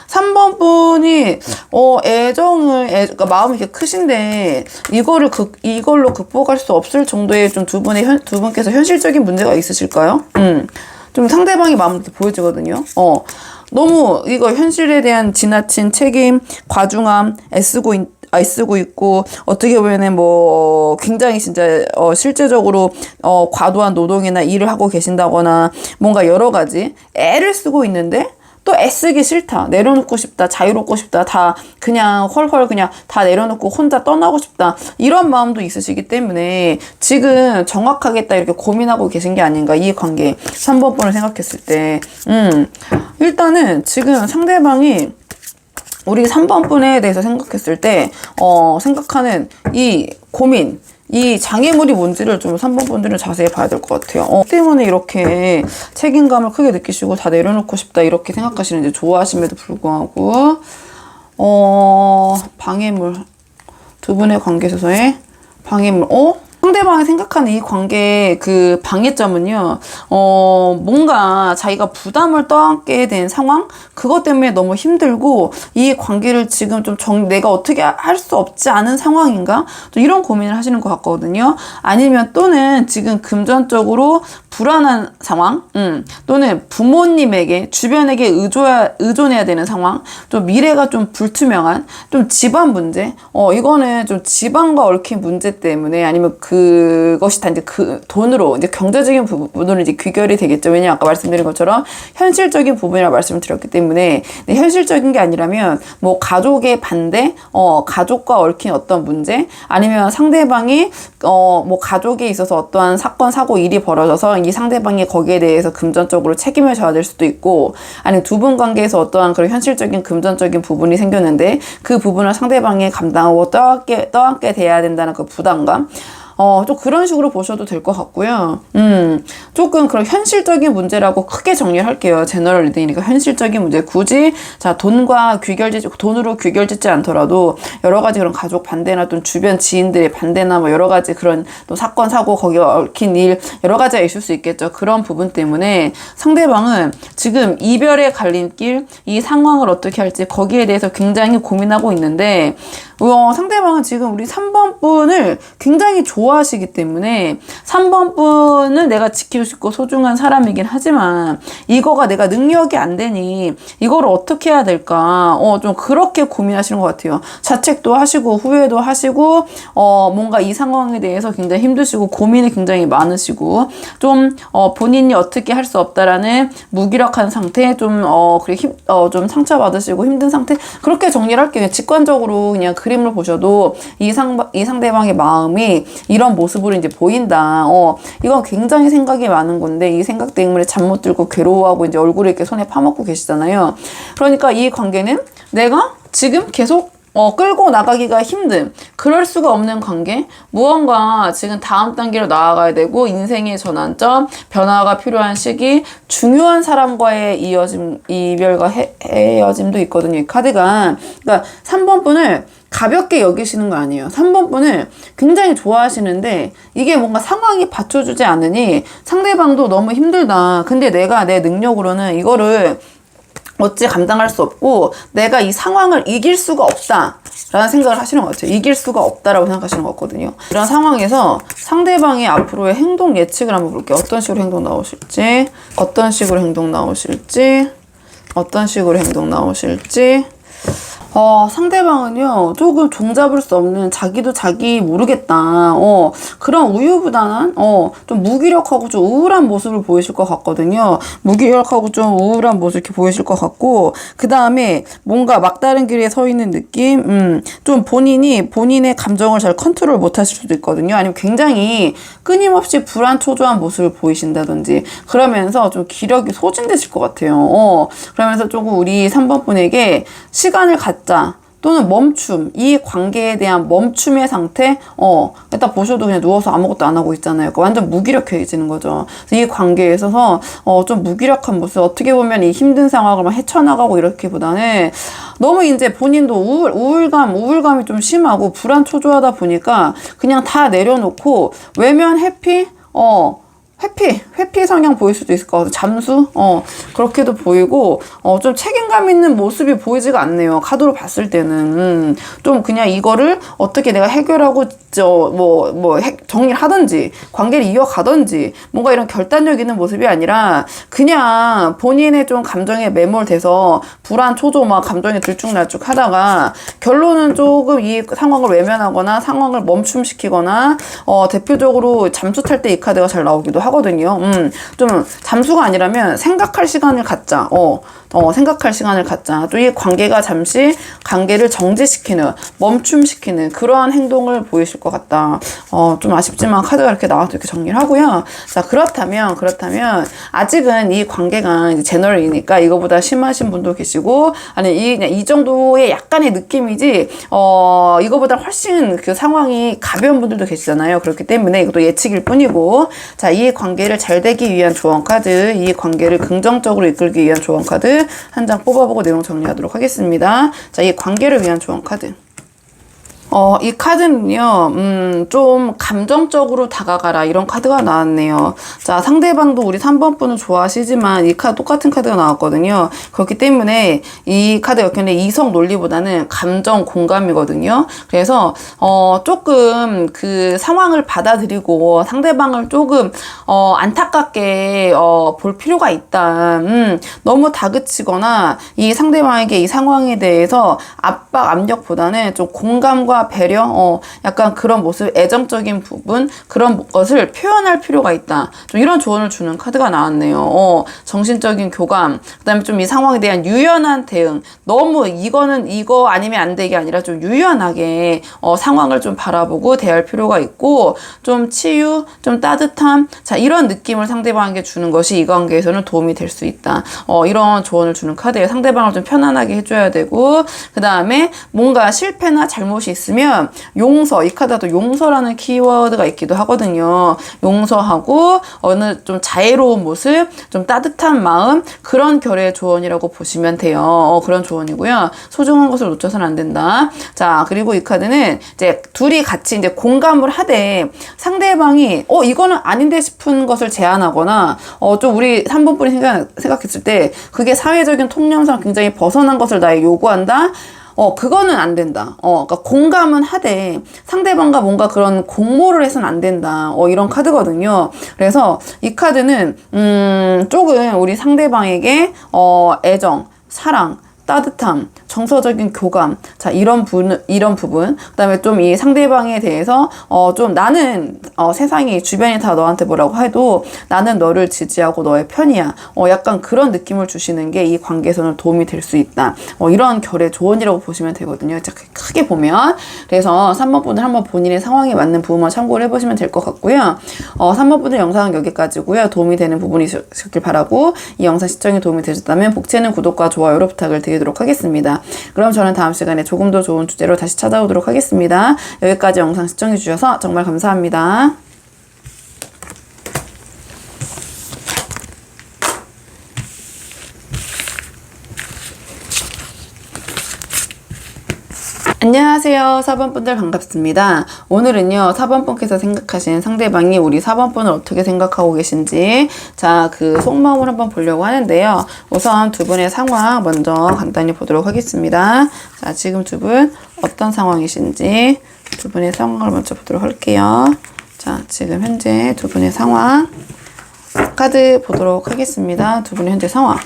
3번 분이 그러니까 마음이 이렇게 크신데 이걸로 극복할 수 없을 정도의 좀 두 분께서 현실적인 문제가 있으실까요? 좀 상대방의 마음도 보여지거든요. 너무 이거 현실에 대한 지나친 책임, 과중함, 애쓰고 있고 어떻게 보면은 뭐 굉장히 진짜 실제적으로 과도한 노동이나 일을 하고 계신다거나 뭔가 여러 가지 애를 쓰고 있는데 또 애쓰기 싫다, 내려놓고 싶다, 자유롭고 싶다, 다 그냥 헐헐 그냥 다 내려놓고 혼자 떠나고 싶다, 이런 마음도 있으시기 때문에 지금 정확하게 딱 이렇게 고민하고 계신 게 아닌가, 이 관계 3번 분을 생각했을 때. 일단은 지금 상대방이 우리 3번 분에 대해서 생각했을 때 생각하는 이 고민, 이 장애물이 뭔지를 좀 3번 분들은 자세히 봐야 될 것 같아요. 때문에 이렇게 책임감을 크게 느끼시고 다 내려놓고 싶다 이렇게 생각하시는지, 좋아하심에도 불구하고 방해물, 두 분의 관계 에서의 방해물. 상대방이 생각하는 이 관계의 그 방해점은요, 뭔가 자기가 부담을 떠안게 된 상황? 그것 때문에 너무 힘들고, 이 관계를 지금 좀 내가 어떻게 할 수 없지 않은 상황인가? 또 이런 고민을 하시는 것 같거든요. 아니면 또는 지금 금전적으로 불안한 상황? 또는 부모님에게, 주변에게 의존해야 되는 상황? 또 미래가 좀 불투명한, 좀 집안 문제? 이거는 좀 집안과 얽힌 문제 때문에, 아니면 그것이 다 이제 그 돈으로 이제 경제적인 부분으로 이제 귀결이 되겠죠. 왜냐면 아까 말씀드린 것처럼 현실적인 부분이라고 말씀을 드렸기 때문에, 현실적인 게 아니라면 뭐 가족의 반대, 가족과 얽힌 어떤 문제, 아니면 상대방이 뭐 가족에 있어서 어떠한 사건, 사고, 일이 벌어져서 이 상대방이 거기에 대해서 금전적으로 책임을 져야 될 수도 있고, 아니면 두 분 관계에서 어떠한 그런 현실적인 금전적인 부분이 생겼는데 그 부분을 상대방이 감당하고 떠안게 돼야 된다는 그 부담감. 좀 그런 식으로 보셔도 될 것 같고요. 조금 그런 현실적인 문제라고 크게 정리를 할게요. 제너럴 리딩이니까 현실적인 문제. 굳이, 자, 돈으로 귀결짓지 않더라도 여러 가지 그런 가족 반대나 또 주변 지인들의 반대나 뭐 여러 가지 그런 또 사건, 사고, 거기에 얽힌 일, 여러 가지가 있을 수 있겠죠. 그런 부분 때문에 상대방은 지금 이별의 갈림길, 이 상황을 어떻게 할지 거기에 대해서 굉장히 고민하고 있는데, 상대방은 지금 우리 3번 분을 굉장히 좋아하시기 때문에 3번 분은 내가 지키고 싶고 소중한 사람이긴 하지만 이거가 내가 능력이 안 되니 이거를 어떻게 해야 될까 좀 그렇게 고민하시는 것 같아요. 자책도 하시고 후회도 하시고 뭔가 이 상황에 대해서 굉장히 힘드시고 고민이 굉장히 많으시고 좀 본인이 어떻게 할 수 없다라는 무기력한 상태, 좀 상처받으시고 힘든 상태, 그렇게 정리를 할게요. 직관적으로 그냥 그림을 보셔도 이 상대방의 마음이 이런 모습으로 이제 보인다. 이건 굉장히 생각이 많은 건데 이 생각 때문에 잠 못 들고 괴로워하고 이제 얼굴에 이렇게 손에 파묻고 계시잖아요. 그러니까 이 관계는 내가 지금 계속 끌고 나가기가 힘든, 그럴 수가 없는 관계, 무언가 지금 다음 단계로 나아가야 되고 인생의 전환점, 변화가 필요한 시기, 중요한 사람과의 이별과 헤어짐도 있거든요. 이 카드가. 그러니까 3번 분을 가볍게 여기시는 거 아니에요. 3번 분을 굉장히 좋아하시는데 이게 뭔가 상황이 받쳐주지 않으니 상대방도 너무 힘들다. 근데 내가 내 능력으로는 이거를 어찌 감당할 수 없고 내가 이 상황을 이길 수가 없다 라는 생각을 하시는 것 같아요. 이길 수가 없다라고 생각하시는 것 같거든요. 이런 상황에서 상대방의 앞으로의 행동 예측을 한번 볼게요. 어떤 식으로 행동 나오실지, 어떤 식으로 행동 나오실지, 어떤 식으로 행동 나오실지. 상대방은요, 조금 종잡을 수 없는, 자기도 자기 모르겠다. 그런 우유부단한, 좀 무기력하고 좀 우울한 모습을 보이실 것 같거든요. 무기력하고 좀 우울한 모습 이렇게 보이실 것 같고, 그 다음에 뭔가 막다른 길에 서 있는 느낌, 좀 본인의 감정을 잘 컨트롤 못 하실 수도 있거든요. 아니면 굉장히 끊임없이 불안 초조한 모습을 보이신다든지, 그러면서 좀 기력이 소진되실 것 같아요. 그러면서 조금 우리 3번 분에게 시간을 갖자 또는 멈춤, 이 관계에 대한 멈춤의 상태, 일단 보셔도 그냥 누워서 아무것도 안 하고 있잖아요. 그러니까 완전 무기력해지는 거죠. 그래서 이 관계에 있어서 좀 무기력한 모습, 어떻게 보면 이 힘든 상황을 막 헤쳐나가고 이렇기보다는 너무 이제 본인도 우울감이 좀 심하고 불안 초조하다 보니까 그냥 다 내려놓고 외면 회피 성향 보일 수도 있을 것 같아요. 잠수? 그렇게도 보이고, 좀 책임감 있는 모습이 보이지가 않네요. 카드로 봤을 때는. 좀 그냥 이거를 어떻게 내가 해결하고, 정리를 하든지, 관계를 이어가든지, 뭔가 이런 결단력 있는 모습이 아니라, 그냥 본인의 좀 감정에 매몰돼서, 불안, 초조, 막 감정이 들쭉날쭉 하다가, 결론은 조금 이 상황을 외면하거나, 상황을 멈춤시키거나, 대표적으로 잠수 탈 때 이 카드가 잘 나오기도 하거든요. 좀 잠수가 아니라면 생각할 시간을 갖자. 생각할 시간을 갖자. 또 이 관계가 잠시 관계를 정지시키는, 멈춤시키는 그러한 행동을 보이실 것 같다. 좀 아쉽지만 카드가 이렇게 나와서 이렇게 정리를 하고요. 자, 그렇다면 아직은 이 관계가 이제 제너럴이니까 이거보다 심하신 분도 계시고, 아니 이 정도의 약간의 느낌이지, 이거보다 훨씬 그 상황이 가벼운 분들도 계시잖아요. 그렇기 때문에 이것도 예측일 뿐이고, 자, 이 관계를 잘 되기 위한 조언 카드, 이 관계를 긍정적으로 이끌기 위한 조언 카드 한 장 뽑아보고 내용 정리하도록 하겠습니다. 자, 이 관계를 위한 조언 카드. 이 카드는요, 좀 감정적으로 다가가라 이런 카드가 나왔네요. 자, 상대방도 우리 3번 분을 좋아하시지만 이 카드 똑같은 카드가 나왔거든요. 그렇기 때문에 이 카드 역행의 이성 논리보다는 감정 공감이거든요. 그래서 조금 그 상황을 받아들이고 상대방을 조금 안타깝게 볼 필요가 있다. 너무 다그치거나 이 상대방에게 이 상황에 대해서 압박, 압력보다는 좀 공감과 배려, 약간 그런 모습, 애정적인 부분, 그런 것을 표현할 필요가 있다. 좀 이런 조언을 주는 카드가 나왔네요. 정신적인 교감, 그 다음에 좀 이 상황에 대한 유연한 대응. 너무 이거는 이거 아니면 안 되게 아니라 좀 유연하게 상황을 좀 바라보고 대할 필요가 있고, 좀 치유, 좀 따뜻함, 자, 이런 느낌을 상대방에게 주는 것이 이 관계에서는 도움이 될 수 있다. 이런 조언을 주는 카드예요. 상대방을 좀 편안하게 해줘야 되고, 그 다음에 뭔가 실패나 잘못이 있을 있으면 용서, 이 카드가 또 용서라는 키워드가 있기도 하거든요. 용서하고 어느 좀 자애로운 모습, 좀 따뜻한 마음, 그런 결의 조언이라고 보시면 돼요. 그런 조언이고요. 소중한 것을 놓쳐서는 안 된다. 자, 그리고 이 카드는 이제 둘이 같이 이제 공감을 하되 상대방이 이거는 아닌데 싶은 것을 제안하거나 좀 우리 3번 분이 생각했을 때 그게 사회적인 통념상 굉장히 벗어난 것을 나에게 요구한다. 그거는 안 된다. 그러니까 공감은 하되 상대방과 뭔가 그런 공모를 해서는 안 된다. 이런 카드거든요. 그래서 이 카드는 조금 우리 상대방에게 애정, 사랑, 따뜻함, 정서적인 교감, 자, 이런 부분, 그 다음에 좀 이 상대방에 대해서, 좀 나는, 세상이, 주변이 다 너한테 뭐라고 해도 나는 너를 지지하고 너의 편이야. 약간 그런 느낌을 주시는 게 이 관계에서는 도움이 될 수 있다. 이런 결의 조언이라고 보시면 되거든요. 크게 보면. 그래서 3번 분들 한번 본인의 상황에 맞는 부분만 참고를 해보시면 될 것 같고요. 3번 분들 영상은 여기까지고요. 도움이 되는 부분이 있으셨길 바라고, 이 영상 시청에 도움이 되셨다면 복채는 구독과 좋아요로 부탁을 드리도록 하겠습니다. 그럼 저는 다음 시간에 조금 더 좋은 주제로 다시 찾아오도록 하겠습니다. 여기까지 영상 시청해주셔서 정말 감사합니다. 안녕하세요. 4번 분들 반갑습니다. 오늘은요, 4번 분께서 생각하신 상대방이 우리 4번 분을 어떻게 생각하고 계신지, 자, 그 속마음을 한번 보려고 하는데요. 우선 두 분의 상황 먼저 간단히 보도록 하겠습니다. 자, 지금 두 분 어떤 상황이신지 두 분의 상황을 먼저 보도록 할게요. 자, 지금 현재 두 분의 상황 카드 보도록 하겠습니다. 두 분의 현재 상황.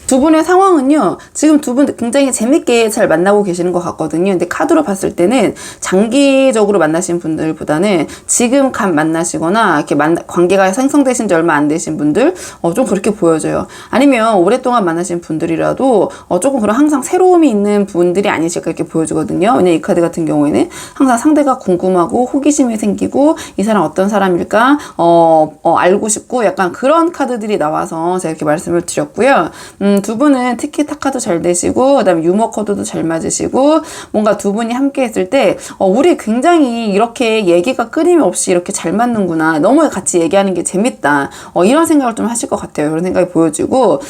두 분의 상황은요, 지금 두 분 굉장히 재밌게 잘 만나고 계시는 것 같거든요. 근데 카드로 봤을 때는 장기적으로 만나신 분들보다는 지금 간 만나시거나 이렇게 관계가 생성되신 지 얼마 안 되신 분들, 좀 그렇게 보여져요. 아니면 오랫동안 만나신 분들이라도 조금 그런 항상 새로움이 있는 분들이 아니실까 이렇게 보여지거든요. 왜냐면 이 카드 같은 경우에는 항상 상대가 궁금하고 호기심이 생기고 이 사람 어떤 사람일까 알고 싶고 약간 그런 카드들이 나와서 제가 이렇게 말씀을 드렸고요. 두 분은 티키타카도 잘 되시고 그다음에 유머 코드도 잘 맞으시고 뭔가 두 분이 함께 했을 때 우리 굉장히 이렇게 얘기가 끊임없이 이렇게 잘 맞는구나. 너무 같이 얘기하는 게 재밌다. 이런 생각을 좀 하실 것 같아요. 그런 생각이 보여지고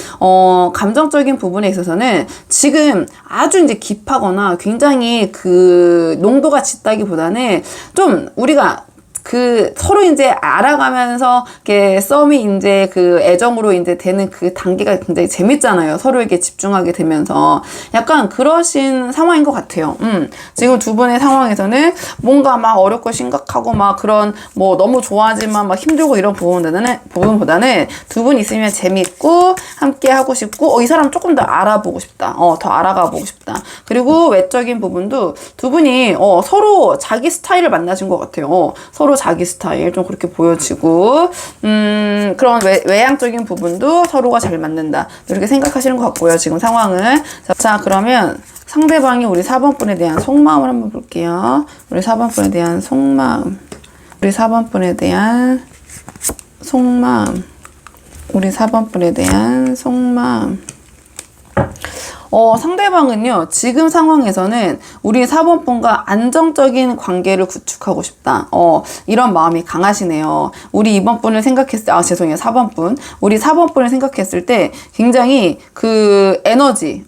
감정적인 부분에 있어서는 지금 아주 이제 깊하거나 굉장히 그 농도가 짙다기보다는 좀 우리가 그 서로 이제 알아가면서 이렇게 썸이 이제 그 애정으로 이제 되는 그 단계가 굉장히 재밌잖아요. 서로에게 집중하게 되면서 약간 그러신 상황인 것 같아요. 지금 두 분의 상황에서는 뭔가 막 어렵고 심각하고 막 그런 뭐 너무 좋아하지만 막 힘들고 이런 부분보다는 두 분 있으면 재밌고 함께 하고 싶고 이 사람 조금 더 알아보고 싶다. 더 알아가 보고 싶다. 그리고 외적인 부분도 두 분이 서로 자기 스타일을 만나신 것 같아요. 서로 자기 스타일 좀 그렇게 보여지고 그런 외향적인 부분도 서로가 잘 맞는다 이렇게 생각하시는 것 같고요. 지금 상황은 자 그러면 상대방이 우리 4번 분에 대한 속마음을 한번 볼게요. 우리 4번 분에 대한 속마음 우리 4번 분에 대한 속마음 우리 4번 분에 대한 속마음 상대방은요, 지금 상황에서는 우리 4번 분과 안정적인 관계를 구축하고 싶다. 이런 마음이 강하시네요. 우리 2번 분을 죄송해요. 4번 분. 우리 4번 분을 생각했을 때 굉장히 그 에너지,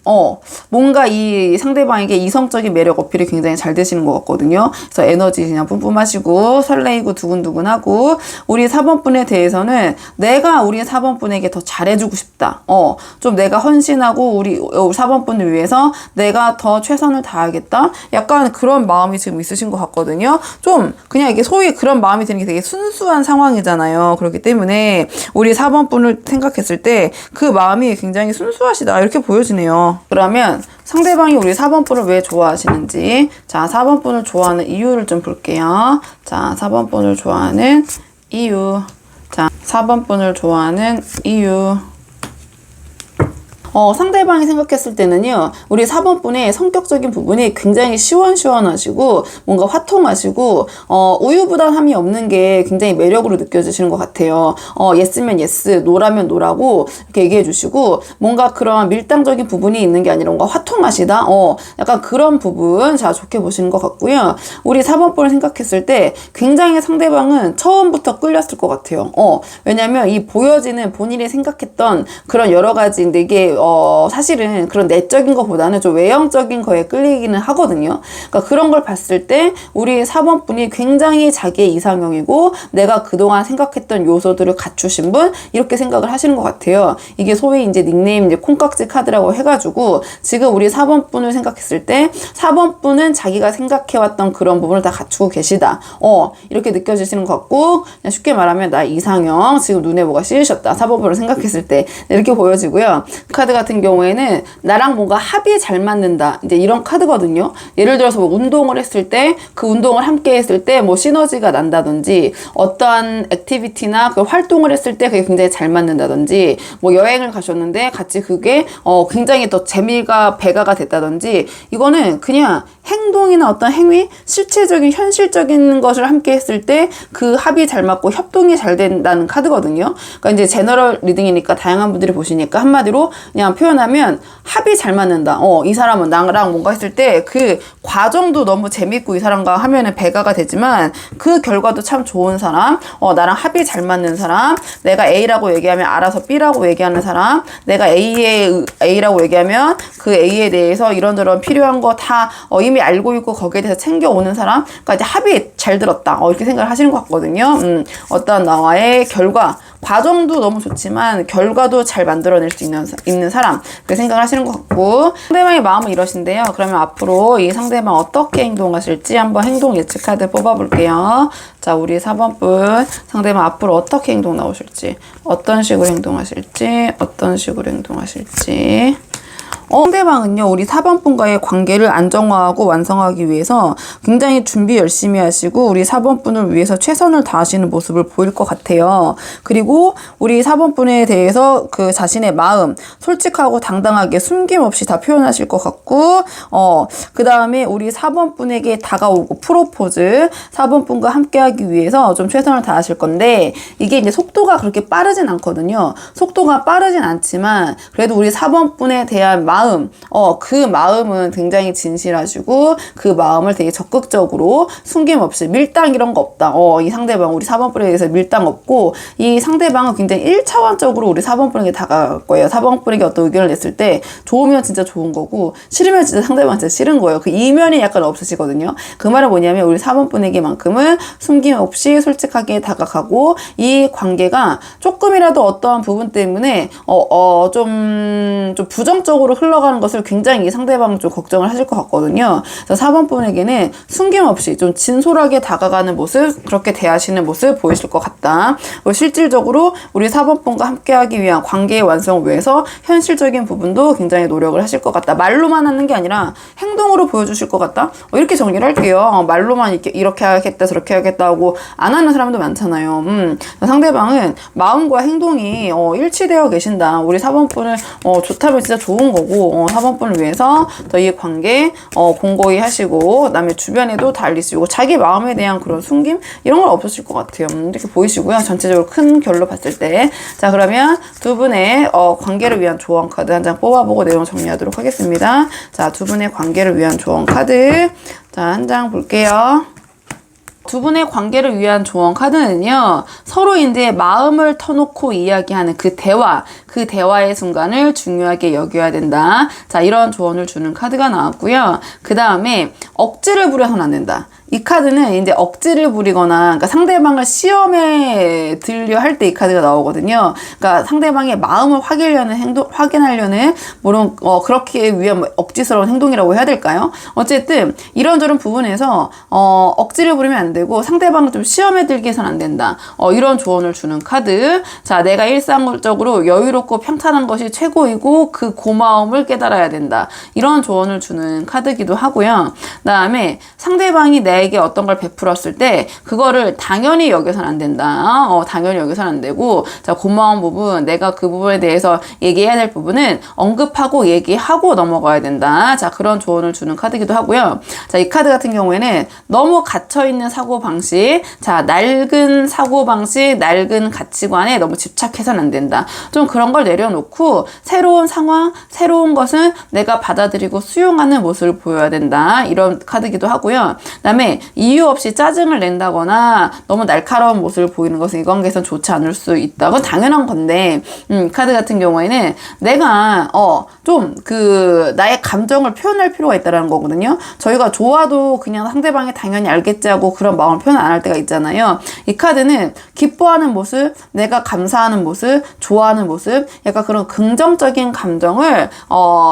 뭔가 이 상대방에게 이성적인 매력 어필이 굉장히 잘 되시는 것 같거든요. 그래서 에너지 그냥 뿜뿜하시고 설레이고 두근두근하고 우리 4번 분에 대해서는 내가 우리 4번 분에게 더 잘해주고 싶다. 좀 내가 헌신하고 우리 4번 분을 위해서 내가 더 최선을 다하겠다. 약간 그런 마음이 지금 있으신 것 같거든요. 좀 그냥 이게 소위 그런 마음이 드는 게 되게 순수한 상황이잖아요. 그렇기 때문에 우리 4번 분을 생각했을 때 그 마음이 굉장히 순수하시다. 이렇게 보여지네요. 그러면 상대방이 우리 4번 분을 왜 좋아하시는지 자 4번 분을 좋아하는 이유를 좀 볼게요. 자 4번 분을 좋아하는 이유 자 4번 분을 좋아하는 이유 상대방이 생각했을 때는요, 우리 4번 분의 성격적인 부분이 굉장히 시원시원하시고, 뭔가 화통하시고, 우유부단함이 없는 게 굉장히 매력으로 느껴지시는 것 같아요. 예스면 예스, 노라면 노라고 이렇게 얘기해 주시고, 뭔가 그런 밀당적인 부분이 있는 게 아니라 뭔가 화통하시다? 약간 그런 부분, 자, 좋게 보시는 것 같고요. 우리 4번 분을 생각했을 때 굉장히 상대방은 처음부터 끌렸을 것 같아요. 왜냐면 이 보여지는 본인이 생각했던 그런 여러 가지인데 이게 사실은 그런 내적인 것보다는 좀 외형적인 거에 끌리기는 하거든요. 그러니까 그런 걸 봤을 때 우리 4번 분이 굉장히 자기의 이상형이고 내가 그동안 생각했던 요소들을 갖추신 분 이렇게 생각을 하시는 것 같아요. 이게 소위 이제 닉네임 이제 콩깍지 카드라고 해가지고 지금 우리 4번 분을 생각했을 때 4번 분은 자기가 생각해왔던 그런 부분을 다 갖추고 계시다. 이렇게 느껴지시는 것 같고 그냥 쉽게 말하면 나 이상형 지금 눈에 뭐가 씌으셨다. 4번 분을 생각했을 때 이렇게 보여지고요. 카드 같은 경우에는 나랑 뭔가 합이 잘 맞는다. 이제 이런 카드거든요. 예를 들어서 뭐 운동을 했을 때 그 운동을 함께 했을 때 뭐 시너지가 난다든지 어떠한 액티비티나 그 활동을 했을 때 그게 굉장히 잘 맞는다든지 뭐 여행을 가셨는데 같이 그게 굉장히 더 재미가 배가가 됐다든지 이거는 그냥 행동이나 어떤 행위, 실체적인 현실적인 것을 함께 했을 때 그 합이 잘 맞고 협동이 잘 된다는 카드거든요. 그러니까 이제 제너럴 리딩이니까 다양한 분들이 보시니까 한마디로 그냥 표현하면 합이 잘 맞는다. 이 사람은 나랑 뭔가 했을 때 그 과정도 너무 재밌고 이 사람과 하면은 배가가 되지만 그 결과도 참 좋은 사람, 나랑 합이 잘 맞는 사람, 내가 A라고 얘기하면 알아서 B라고 얘기하는 사람, 내가 A라고 얘기하면 그 A에 대해서 이런저런 필요한 거 다 이미 알고 있고 거기에 대해서 챙겨오는 사람, 그러니까 이제 합이 잘 들었다. 이렇게 생각을 하시는 것 같거든요. 어떤 나와의 결과, 과정도 너무 좋지만 결과도 잘 만들어낼 수 있는 사람 그렇게 생각을 하시는 것 같고 상대방의 마음은 이러신데요. 그러면 앞으로 이 상대방 어떻게 행동하실지 한번 행동 예측 카드 뽑아볼게요. 자, 우리 4번 분 상대방 앞으로 어떻게 행동 나오실지 어떤 식으로 행동하실지 어떤 식으로 행동하실지 상대방은요, 우리 4번 분과의 관계를 안정화하고 완성하기 위해서 굉장히 준비 열심히 하시고, 우리 4번 분을 위해서 최선을 다하시는 모습을 보일 것 같아요. 그리고 우리 4번 분에 대해서 그 자신의 마음, 솔직하고 당당하게 숨김없이 다 표현하실 것 같고, 그 다음에 우리 4번 분에게 다가오고 프로포즈, 4번 분과 함께 하기 위해서 좀 최선을 다하실 건데, 이게 이제 속도가 그렇게 빠르진 않거든요. 속도가 빠르진 않지만, 그래도 우리 4번 분에 대한 마음, 그 마음은 굉장히 진실하시고 그 마음을 되게 적극적으로 숨김없이 밀당 이런 거 없다. 이 상대방 우리 4번 분에 대해서 밀당 없고 이 상대방은 굉장히 1차원적으로 우리 4번 분에게 다가갈 거예요. 4번 분에게 어떤 의견을 냈을 때 좋으면 진짜 좋은 거고 싫으면 진짜 상대방 진짜 싫은 거예요. 그 이면이 약간 없으시거든요. 그 말은 뭐냐면 우리 4번 분에게만큼은 숨김없이 솔직하게 다가가고 이 관계가 조금이라도 어떠한 부분 때문에 좀 부정적으로 흘러가는 것을 굉장히 이 상대방 좀 걱정을 하실 것 같거든요. 그래서 4번 분에게는 숨김없이 좀 진솔하게 다가가는 모습, 그렇게 대하시는 모습 보이실 것 같다. 그리고 실질적으로 우리 4번 분과 함께하기 위한 관계의 완성을 위해서 현실적인 부분도 굉장히 노력을 하실 것 같다. 말로만 하는 게 아니라 행동으로 보여주실 것 같다. 이렇게 정리를 할게요. 말로만 이렇게 하겠다, 저렇게 하겠다 하고 안 하는 사람도 많잖아요. 상대방은 마음과 행동이 일치되어 계신다. 우리 4번 분을 좋다면 진짜 좋은 거고 4번 분을 위해서 더 이 관계 공고히 하시고 그다음에 주변에도 다 알리시고 자기 마음에 대한 그런 숨김 이런 건 없으실 것 같아요. 이렇게 보이시고요. 전체적으로 큰 결로 봤을 때. 자, 그러면 두 분의 관계를 위한 조언 카드 한 장 뽑아보고 내용 정리하도록 하겠습니다. 자, 두 분의 관계를 위한 조언 카드 자, 한 장 볼게요. 두 분의 관계를 위한 조언 카드는요, 서로 이제 마음을 터놓고 이야기하는 그 대화의 순간을 중요하게 여겨야 된다. 자, 이런 조언을 주는 카드가 나왔고요. 그 다음에 억지를 부려서는 안 된다. 이 카드는 이제 억지를 부리거나, 그러니까 상대방을 시험에 들려 할 때 이 카드가 나오거든요. 그러니까 상대방의 마음을 확인하려는, 물론, 그렇게 위한 억지스러운 행동이라고 해야 될까요? 어쨌든, 이런저런 부분에서, 억지를 부리면 안 돼요. 되고 상대방을 좀 시험에 들게 해서는 안 된다. 이런 조언을 주는 카드. 자, 내가 일상적으로 여유롭고 평탄한 것이 최고이고 그 고마움을 깨달아야 된다. 이런 조언을 주는 카드기도 하고요. 그다음에 상대방이 내게 어떤 걸 베풀었을 때 그거를 당연히 여겨서는 안 된다. 당연히 여겨서는 안 되고, 자, 고마운 부분, 내가 그 부분에 대해서 얘기해야 될 부분은 언급하고 얘기하고 넘어가야 된다. 자, 그런 조언을 주는 카드기도 하고요. 자, 이 카드 같은 경우에는 너무 갇혀있는 사고방식, 자, 낡은 사고방식, 낡은 가치관에 너무 집착해서는 안 된다. 좀 그런 걸 내려놓고 새로운 상황, 새로운 것은 내가 받아들이고 수용하는 모습을 보여야 된다. 이런 카드기도 하고요. 그다음에 이유 없이 짜증을 낸다거나 너무 날카로운 모습을 보이는 것은 이 관계에선 좋지 않을 수 있다. 그건 당연한 건데, 카드 같은 경우에는 내가 좀 나의 감정을 표현할 필요가 있다는 거거든요. 저희가 좋아도 그냥 상대방이 당연히 알겠지 하고 그런 마음을 표현 안 할 때가 있잖아요. 이 카드는 기뻐하는 모습, 내가 감사하는 모습, 좋아하는 모습, 약간 그런 긍정적인 감정을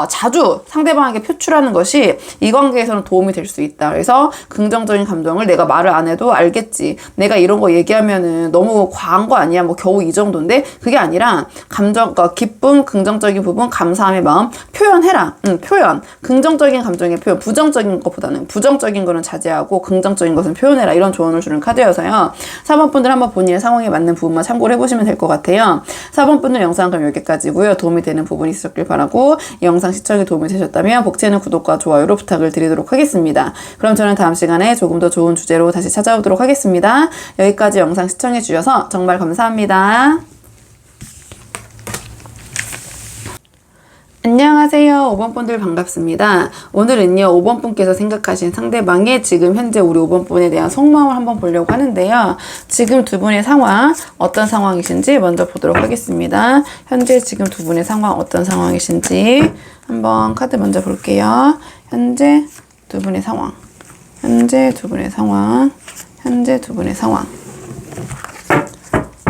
자주 상대방에게 표출하는 것이 이 관계에서는 도움이 될 수 있다. 그래서 긍정적인 감정을 내가 말을 안 해도 알겠지. 내가 이런 거 얘기하면은 너무 과한 거 아니야? 뭐 겨우 이 정도인데, 그게 아니라 그러니까 기쁨, 긍정적인 부분, 감사함의 마음 표현해라. 표현. 긍정적인 감정의 표현. 부정적인 것보다는 부정적인 거는 자제하고 긍정적인 것은 표현해라. 이런 조언을 주는 카드여서요. 4번 분들 한번 본인의 상황에 맞는 부분만 참고를 해보시면 될 것 같아요. 4번 분들 영상 그럼 여기까지고요. 도움이 되는 부분이 있었길 바라고, 이 영상 시청에 도움이 되셨다면 복채는 구독과 좋아요로 부탁을 드리도록 하겠습니다. 그럼 저는 다음 시간에 조금 더 좋은 주제로 다시 찾아오도록 하겠습니다. 여기까지 영상 시청해 주셔서 정말 감사합니다. 안녕하세요. 5번 분들 반갑습니다. 오늘은요, 5번 분께서 생각하신 상대방의 지금 현재 우리 5번 분에 대한 속마음을 한번 보려고 하는데요. 지금 두 분의 상황, 어떤 상황이신지 먼저 보도록 하겠습니다. 현재 지금 두 분의 상황, 어떤 상황이신지 한번 카드 먼저 볼게요. 현재 두 분의 상황, 현재 두 분의 상황, 현재 두 분의 상황.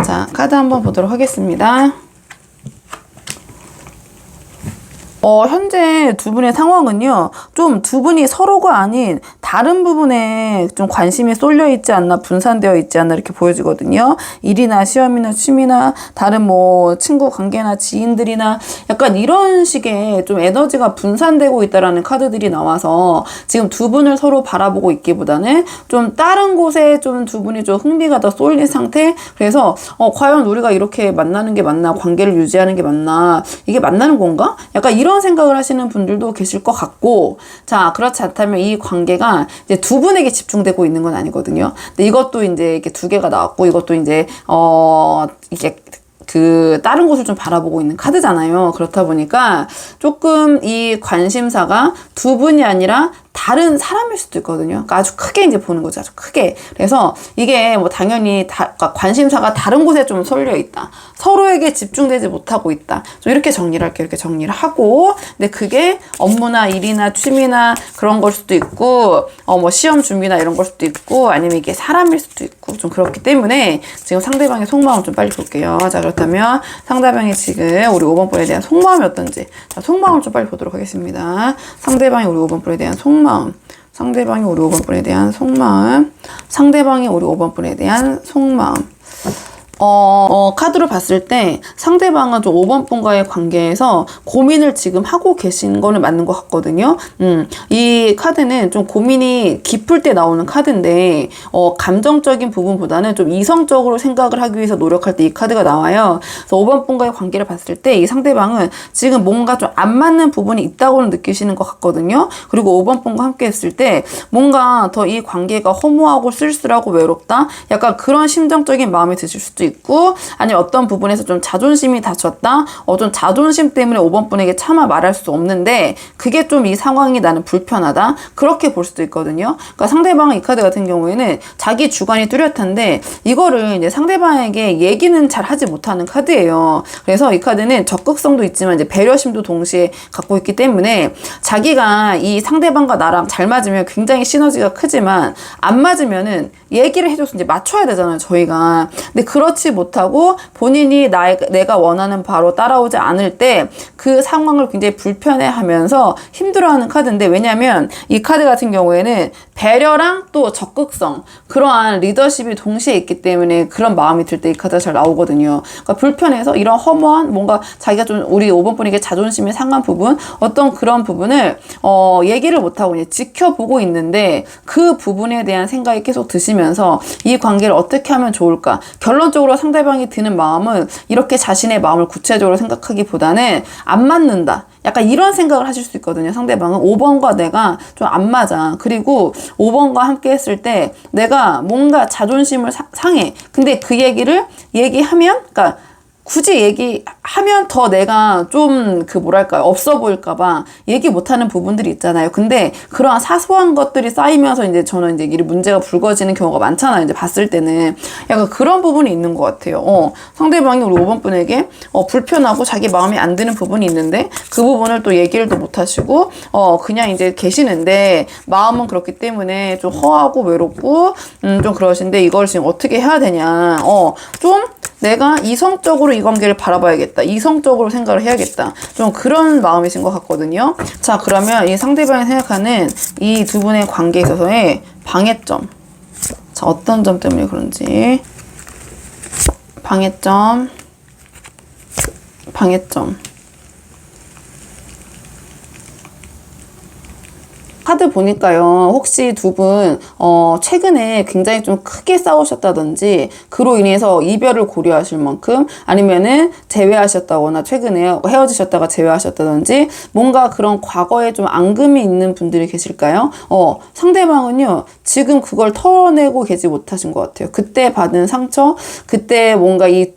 자, 카드 한번 보도록 하겠습니다. 현재 두 분의 상황은요, 좀 두 분이 서로가 아닌 다른 부분에 좀 관심이 쏠려 있지 않나, 분산되어 있지 않나 이렇게 보여지거든요. 일이나 시험이나 취미나 다른 뭐 친구 관계나 지인들이나 약간 이런 식의 좀 에너지가 분산되고 있다라는 카드들이 나와서 지금 두 분을 서로 바라보고 있기보다는 좀 다른 곳에 좀 두 분이 좀 흥미가 더 쏠린 상태. 그래서 과연 우리가 이렇게 만나는 게 맞나, 관계를 유지하는 게 맞나, 이게 만나는 건가? 약간 이런 생각을 하시는 분들도 계실 것 같고, 자, 그렇지 않다면 이 관계가 이제 두 분에게 집중되고 있는 건 아니거든요. 근데 이것도 이제 이렇게 두 개가 나왔고, 이것도 이제 이게 다른 곳을 좀 바라보고 있는 카드잖아요. 그렇다 보니까 조금 이 관심사가 두 분이 아니라 다른 사람일 수도 있거든요. 그러니까 아주 크게 이제 보는 거죠. 아주 크게. 그래서 이게 뭐 당연히 그러니까 관심사가 다른 곳에 좀 쏠려 있다. 서로에게 집중되지 못하고 있다. 좀 이렇게 정리를 할게요. 이렇게 정리를 하고. 근데 그게 업무나 일이나 취미나 그런 걸 수도 있고, 뭐 시험 준비나 이런 걸 수도 있고, 아니면 이게 사람일 수도 있고, 좀 그렇기 때문에 지금 상대방의 속마음 좀 빨리 볼게요. 자, 그렇다면 상대방이 지금 우리 5번 분에 대한 속마음이 어떤지. 자, 속마음 좀 빨리 보도록 하겠습니다. 상대방이 우리 5번 분에 대한 속마음. 상대방이 우리 5번 분에 대한 속마음. 상대방이 우리 5번 분에 대한 속마음. 카드로 봤을 때 상대방은 좀 5번 분과의 관계에서 고민을 지금 하고 계신 거는 맞는 것 같거든요. 이 카드는 좀 고민이 깊을 때 나오는 카드인데, 감정적인 부분보다는 좀 이성적으로 생각을 하기 위해서 노력할 때 이 카드가 나와요. 그래서 5번 분과의 관계를 봤을 때 이 상대방은 지금 뭔가 좀 안 맞는 부분이 있다고는 느끼시는 것 같거든요. 그리고 5번 분과 함께 했을 때 뭔가 더 이 관계가 허무하고 쓸쓸하고 외롭다? 약간 그런 심정적인 마음이 드실 수도 있고, 아니면 어떤 부분에서 좀 자존심이 다쳤다? 좀 자존심 때문에 5번 분에게 차마 말할 수 없는데 그게 좀 이 상황이 나는 불편하다? 그렇게 볼 수도 있거든요. 그러니까 상대방은 이 카드 같은 경우에는 자기 주관이 뚜렷한데 이거를 이제 상대방에게 얘기는 잘 하지 못하는 카드예요. 그래서 이 카드는 적극성도 있지만 이제 배려심도 동시에 갖고 있기 때문에 자기가 이 상대방과 나랑 잘 맞으면 굉장히 시너지가 크지만 안 맞으면은 얘기를 해줘서 이제 맞춰야 되잖아요, 저희가. 근데 그렇지 그렇지 못하고 본인이 내가 원하는 바로 따라오지 않을 때 그 상황을 굉장히 불편해하면서 힘들어하는 카드인데, 왜냐하면 이 카드 같은 경우에는 배려랑 또 적극성, 그러한 리더십이 동시에 있기 때문에 그런 마음이 들 때 이 카드가 잘 나오거든요. 그러니까 불편해서 이런 허무한 뭔가 자기가 좀 우리 5번 분에게 자존심이 상한 부분, 어떤 그런 부분을 얘기를 못하고 그냥 지켜보고 있는데 그 부분에 대한 생각이 계속 드시면서 이 관계를 어떻게 하면 좋을까? 결론적으로 상대방이 드는 마음은 이렇게 자신의 마음을 구체적으로 생각하기보다는 안 맞는다, 약간 이런 생각을 하실 수 있거든요. 상대방은 5번과 내가 좀 안 맞아. 그리고 5번과 함께 했을 때 내가 뭔가 자존심을 상해. 근데 그 얘기를 얘기하면, 그러니까 굳이 얘기하면 더 내가 좀 뭐랄까요, 없어 보일까봐 얘기 못하는 부분들이 있잖아요. 근데 그러한 사소한 것들이 쌓이면서 이제 저는 이제 이 문제가 불거지는 경우가 많잖아요. 이제 봤을 때는 약간 그런 부분이 있는 것 같아요. 상대방이 우리 5번 분에게 불편하고 자기 마음에 안 드는 부분이 있는데 그 부분을 또 얘기를 또 못하시고 그냥 이제 계시는데 마음은 그렇기 때문에 좀 허하고 외롭고 좀 그러신데 이걸 지금 어떻게 해야 되냐, 좀 내가 이성적으로 이 관계를 바라봐야겠다, 이성적으로 생각을 해야겠다, 좀 그런 마음이신 것 같거든요. 자, 그러면 이 상대방이 생각하는 이 두 분의 관계에 있어서의 방해점, 자, 어떤 점 때문에 그런지. 방해점. 카드 보니까요, 혹시 두 분 최근에 굉장히 좀 크게 싸우셨다든지 그로 인해서 이별을 고려하실 만큼, 아니면은 재회하셨다거나 최근에 헤어지셨다가 재회하셨다든지 뭔가 그런 과거에 좀 앙금이 있는 분들이 계실까요? 상대방은요 지금 그걸 털어내고 계지 못하신 것 같아요. 그때 받은 상처, 그때 뭔가 이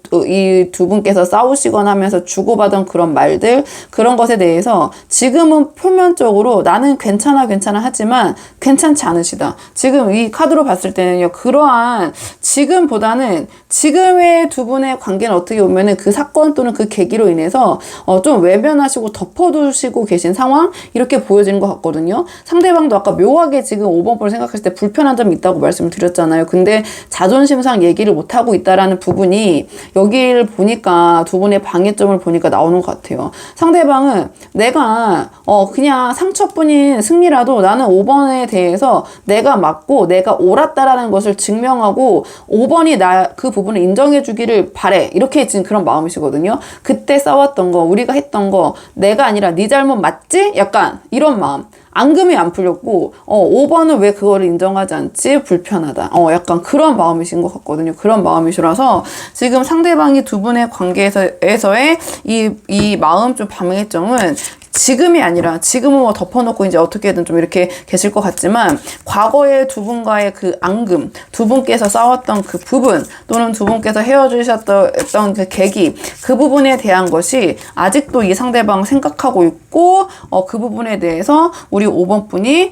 두 분께서 싸우시거나 하면서 주고받은 그런 말들, 그런 것에 대해서 지금은 표면적으로 나는 괜찮아 하지만 괜찮지 않으시다. 지금 이 카드로 봤을 때는요, 그러한 지금보다는 지금의 두 분의 관계는 어떻게 보면은 그 사건 또는 그 계기로 인해서 좀 외면하시고 덮어두시고 계신 상황, 이렇게 보여지는 것 같거든요. 상대방도 아까 묘하게 지금 5번 걸 생각했을 때 불편한 점이 있다고 말씀을 드렸잖아요. 근데 자존심상 얘기를 못하고 있다라는 부분이 여기를 보니까, 두 분의 방해점을 보니까 나오는 것 같아요. 상대방은 내가 그냥 상처뿐인 승리라도 나는 5번에 대해서 내가 맞고 내가 옳았다라는 것을 증명하고 5번이 그 부분을 인정해 주기를 바래, 이렇게 지금 그런 마음이시거든요. 그때 싸웠던 거, 우리가 했던 거 내가 아니라 네 잘못 맞지? 약간 이런 마음. 앙금이 안 풀렸고 5번은 왜 그거를 인정하지 않지? 불편하다. 약간 그런 마음이신 것 같거든요. 그런 마음이시라서 지금 상대방이 두 분의 관계에서의 이 마음 좀 방해점은 지금이 아니라, 지금은 뭐 덮어놓고 이제 어떻게든 좀 이렇게 계실 것 같지만 과거에 두 분과의 그 앙금, 두 분께서 싸웠던 그 부분, 또는 두 분께서 헤어지셨던 그 계기, 그 부분에 대한 것이 아직도 이 상대방 생각하고 있고 그 부분에 대해서 우리 5번 분이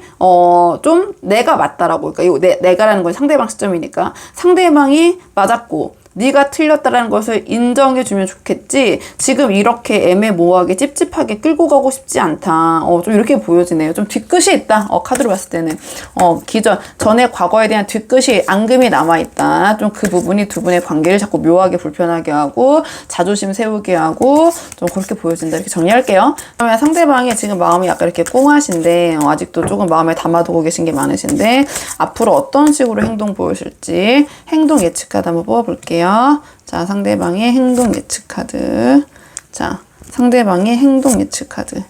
좀 내가 맞다라고, 그러니까 내가라는 건 상대방 시점이니까 상대방이 맞았고 네가 틀렸다라는 것을 인정해주면 좋겠지, 지금 이렇게 애매모호하게 찝찝하게 끌고 가고 싶지 않다. 좀 이렇게 보여지네요. 좀 뒤끝이 있다. 카드로 봤을 때는 전에 과거에 대한 뒤끝이, 앙금이 남아있다. 좀 그 부분이 두 분의 관계를 자꾸 묘하게 불편하게 하고 자존심 세우게 하고 좀 그렇게 보여진다. 이렇게 정리할게요. 그러면 상대방이 지금 마음이 약간 이렇게 꽁하신데 아직도 조금 마음에 담아두고 계신 게 많으신데 앞으로 어떤 식으로 행동 보여줄지 행동 예측 카드 한번 뽑아볼게요. 자, 상대방의 행동 예측 카드. 자, 상대방의 행동 예측 카드.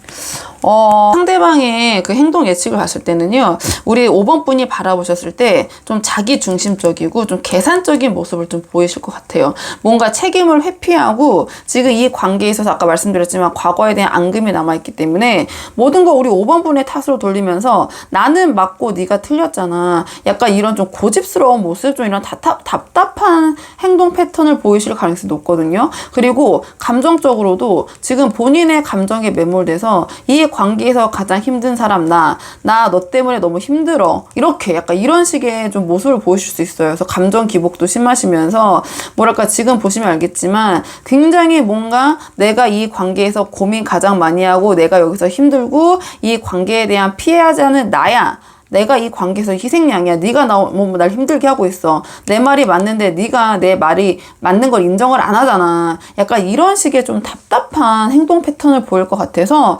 상대방의 그 행동 예측을 봤을 때는요, 우리 5번 분이 바라보셨을 때 좀 자기 중심적이고 좀 계산적인 모습을 좀 보이실 것 같아요. 뭔가 책임을 회피하고 지금 이 관계에 있어서 아까 말씀드렸지만 과거에 대한 앙금이 남아있기 때문에 모든 걸 우리 5번 분의 탓으로 돌리면서 나는 맞고 네가 틀렸잖아. 약간 이런 좀 고집스러운 모습, 좀 이런 답답한 행동 패턴을 보이실 가능성이 높거든요. 그리고 감정적으로도 지금 본인의 감정에 매몰돼서 이 관계에서 가장 힘든 사람 나 너 때문에 너무 힘들어, 이렇게 약간 이런 식의 좀 모습을 보이실 수 있어요. 그래서 감정 기복도 심하시면서 뭐랄까, 지금 보시면 알겠지만 굉장히 뭔가 내가 이 관계에서 고민 가장 많이 하고 내가 여기서 힘들고 이 관계에 대한 피해자는 나야, 내가 이 관계에서 희생양이야. 네가 날 힘들게 하고 있어. 내 말이 맞는데 네가 내 말이 맞는 걸 인정을 안 하잖아. 약간 이런 식의 좀 답답한 행동 패턴을 보일 것 같아서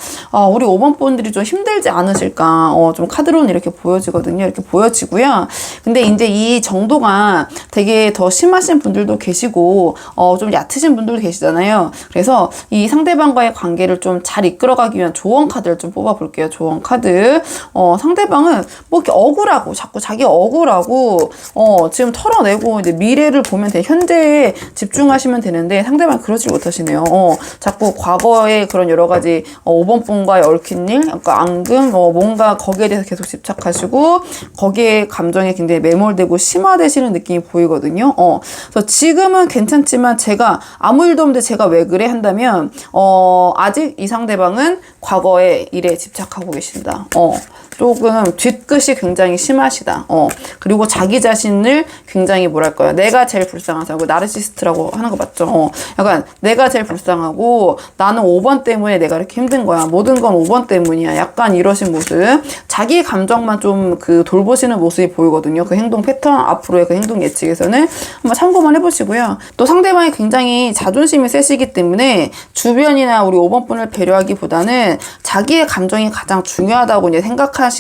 우리 5번 분들이 좀 힘들지 않으실까. 좀 카드로는 이렇게 보여지거든요. 이렇게 보여지고요. 근데 이제 이 정도가 되게 더 심하신 분들도 계시고 좀 얕으신 분들도 계시잖아요. 그래서 이 상대방과의 관계를 좀 잘 이끌어가기 위한 조언 카드를 좀 뽑아볼게요. 조언 카드. 상대방은 뭐 이렇게 억울하고 자꾸 자기 억울하고 지금 털어내고 이제 미래를 보면 돼. 현재에 집중하시면 되는데 상대방 그러질 못하시네요. 자꾸 과거의 그런 여러 가지 5번 분과의 얽힌 일, 약간 앙금, 뭔가 거기에 대해서 계속 집착하시고 거기에 감정에 굉장히 매몰되고 심화되시는 느낌이 보이거든요. 그래서 지금은 괜찮지만 제가 아무 일도 없는데 제가 왜 그래 한다면 아직 이 상대방은 과거의 일에 집착하고 계신다. 조금 뒤끝이 굉장히 심하시다. 그리고 자기 자신을 굉장히 뭐랄까요. 내가 제일 불쌍한 사람. 나르시스트라고 하는 거 맞죠? 약간 내가 제일 불쌍하고 나는 5번 때문에 내가 이렇게 힘든 거야. 모든 건 5번 때문이야. 약간 이러신 모습. 자기 감정만 좀 돌보시는 모습이 보이거든요. 그 행동 패턴, 앞으로의 그 행동 예측에서는 한번 참고만 해보시고요. 또 상대방이 굉장히 자존심이 세시기 때문에 주변이나 우리 5번 분을 배려하기보다는 자기의 감정이 가장 중요하다고 이제 생각하시는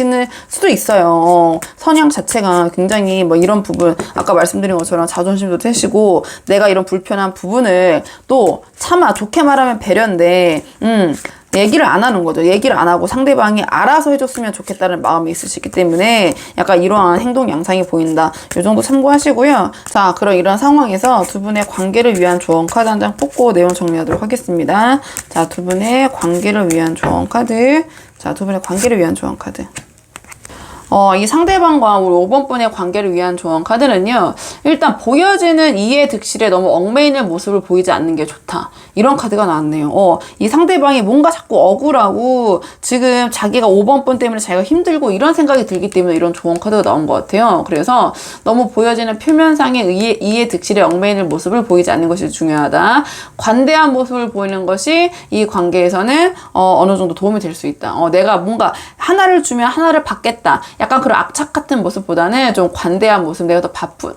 수도 있어요. 성향 자체가 굉장히 뭐 이런 부분, 아까 말씀드린 것처럼 자존심도 세시고 내가 이런 불편한 부분을 또 차마 좋게 말하면 배려인데 얘기를 안 하는 거죠. 얘기를 안 하고 상대방이 알아서 해줬으면 좋겠다는 마음이 있으시기 때문에 약간 이러한 행동 양상이 보인다. 이 정도 참고하시고요. 자, 그럼 이런 상황에서 두 분의 관계를 위한 조언 카드 한 장 뽑고 내용 정리하도록 하겠습니다. 자, 두 분의 관계를 위한 조언 카드. 자, 두 분의 관계를 위한 조언 카드. 이 상대방과 우리 5번 분의 관계를 위한 조언 카드는요. 일단 보여지는 이해 득실에 너무 얽매이는 모습을 보이지 않는 게 좋다. 이런 카드가 나왔네요. 이 상대방이 뭔가 자꾸 억울하고 지금 자기가 5번 분 때문에 자기가 힘들고 이런 생각이 들기 때문에 이런 조언 카드가 나온 것 같아요. 그래서 너무 보여지는 표면상의 이해 득실에 얽매이는 모습을 보이지 않는 것이 중요하다. 관대한 모습을 보이는 것이 이 관계에서는 어느 정도 도움이 될 수 있다. 내가 뭔가 하나를 주면 하나를 받겠다. 약간 그런 악착 같은 모습보다는 좀 관대한 모습, 내가 더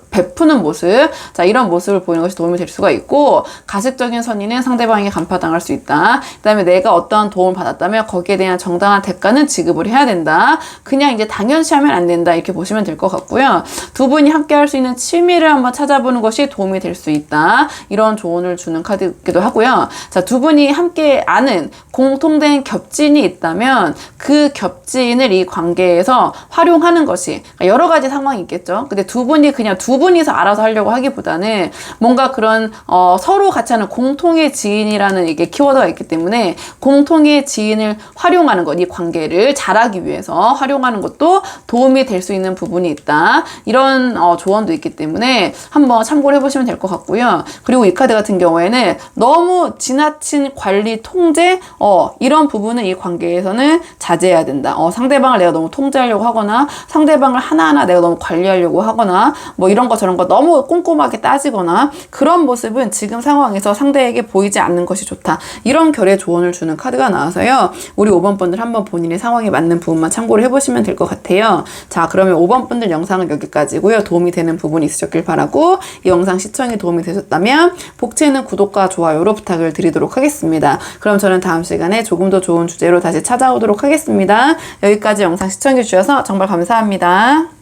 베푸는 모습, 자, 이런 모습을 보이는 것이 도움이 될 수가 있고, 가식적인 선의는 상대방에게 간파당할 수 있다. 그 다음에 내가 어떠한 도움을 받았다면 거기에 대한 정당한 대가는 지급을 해야 된다. 그냥 이제 당연시하면 안 된다. 이렇게 보시면 될 것 같고요. 두 분이 함께 할 수 있는 취미를 한번 찾아보는 것이 도움이 될 수 있다. 이런 조언을 주는 카드이기도 하고요. 자, 두 분이 함께 아는 공통된 겹진이 있다면 그 겹진을 이 관계에서 활용하는 것이, 여러 가지 상황이 있겠죠. 근데 두 분이 그냥 두 분이서 알아서 하려고 하기보다는 뭔가 그런 서로 같이 하는 공통의 지인이라는 이게 키워드가 있기 때문에 공통의 지인을 활용하는 것, 이 관계를 잘하기 위해서 활용하는 것도 도움이 될 수 있는 부분이 있다. 이런 조언도 있기 때문에 한번 참고를 해보시면 될 것 같고요. 그리고 이 카드 같은 경우에는 너무 지나친 관리, 통제, 이런 부분은 이 관계에서는 자제해야 된다. 상대방을 내가 너무 통제하려고 하거나 상대방을 하나하나 내가 너무 관리하려고 하거나 뭐 이런 거 저런 거 너무 꼼꼼하게 따지거나 그런 모습은 지금 상황에서 상대에게 보이지 않는 것이 좋다. 이런 결의 조언을 주는 카드가 나와서요. 우리 5번 분들 한번 본인의 상황에 맞는 부분만 참고를 해보시면 될 것 같아요. 자, 그러면 5번 분들 영상은 여기까지고요. 도움이 되는 부분이 있으셨길 바라고, 이 영상 시청이 도움이 되셨다면 복채는 구독과 좋아요로 부탁을 드리도록 하겠습니다. 그럼 저는 다음 시간에 조금 더 좋은 주제로 다시 찾아오도록 하겠습니다. 여기까지 영상 시청해주셔서 정말 감사합니다.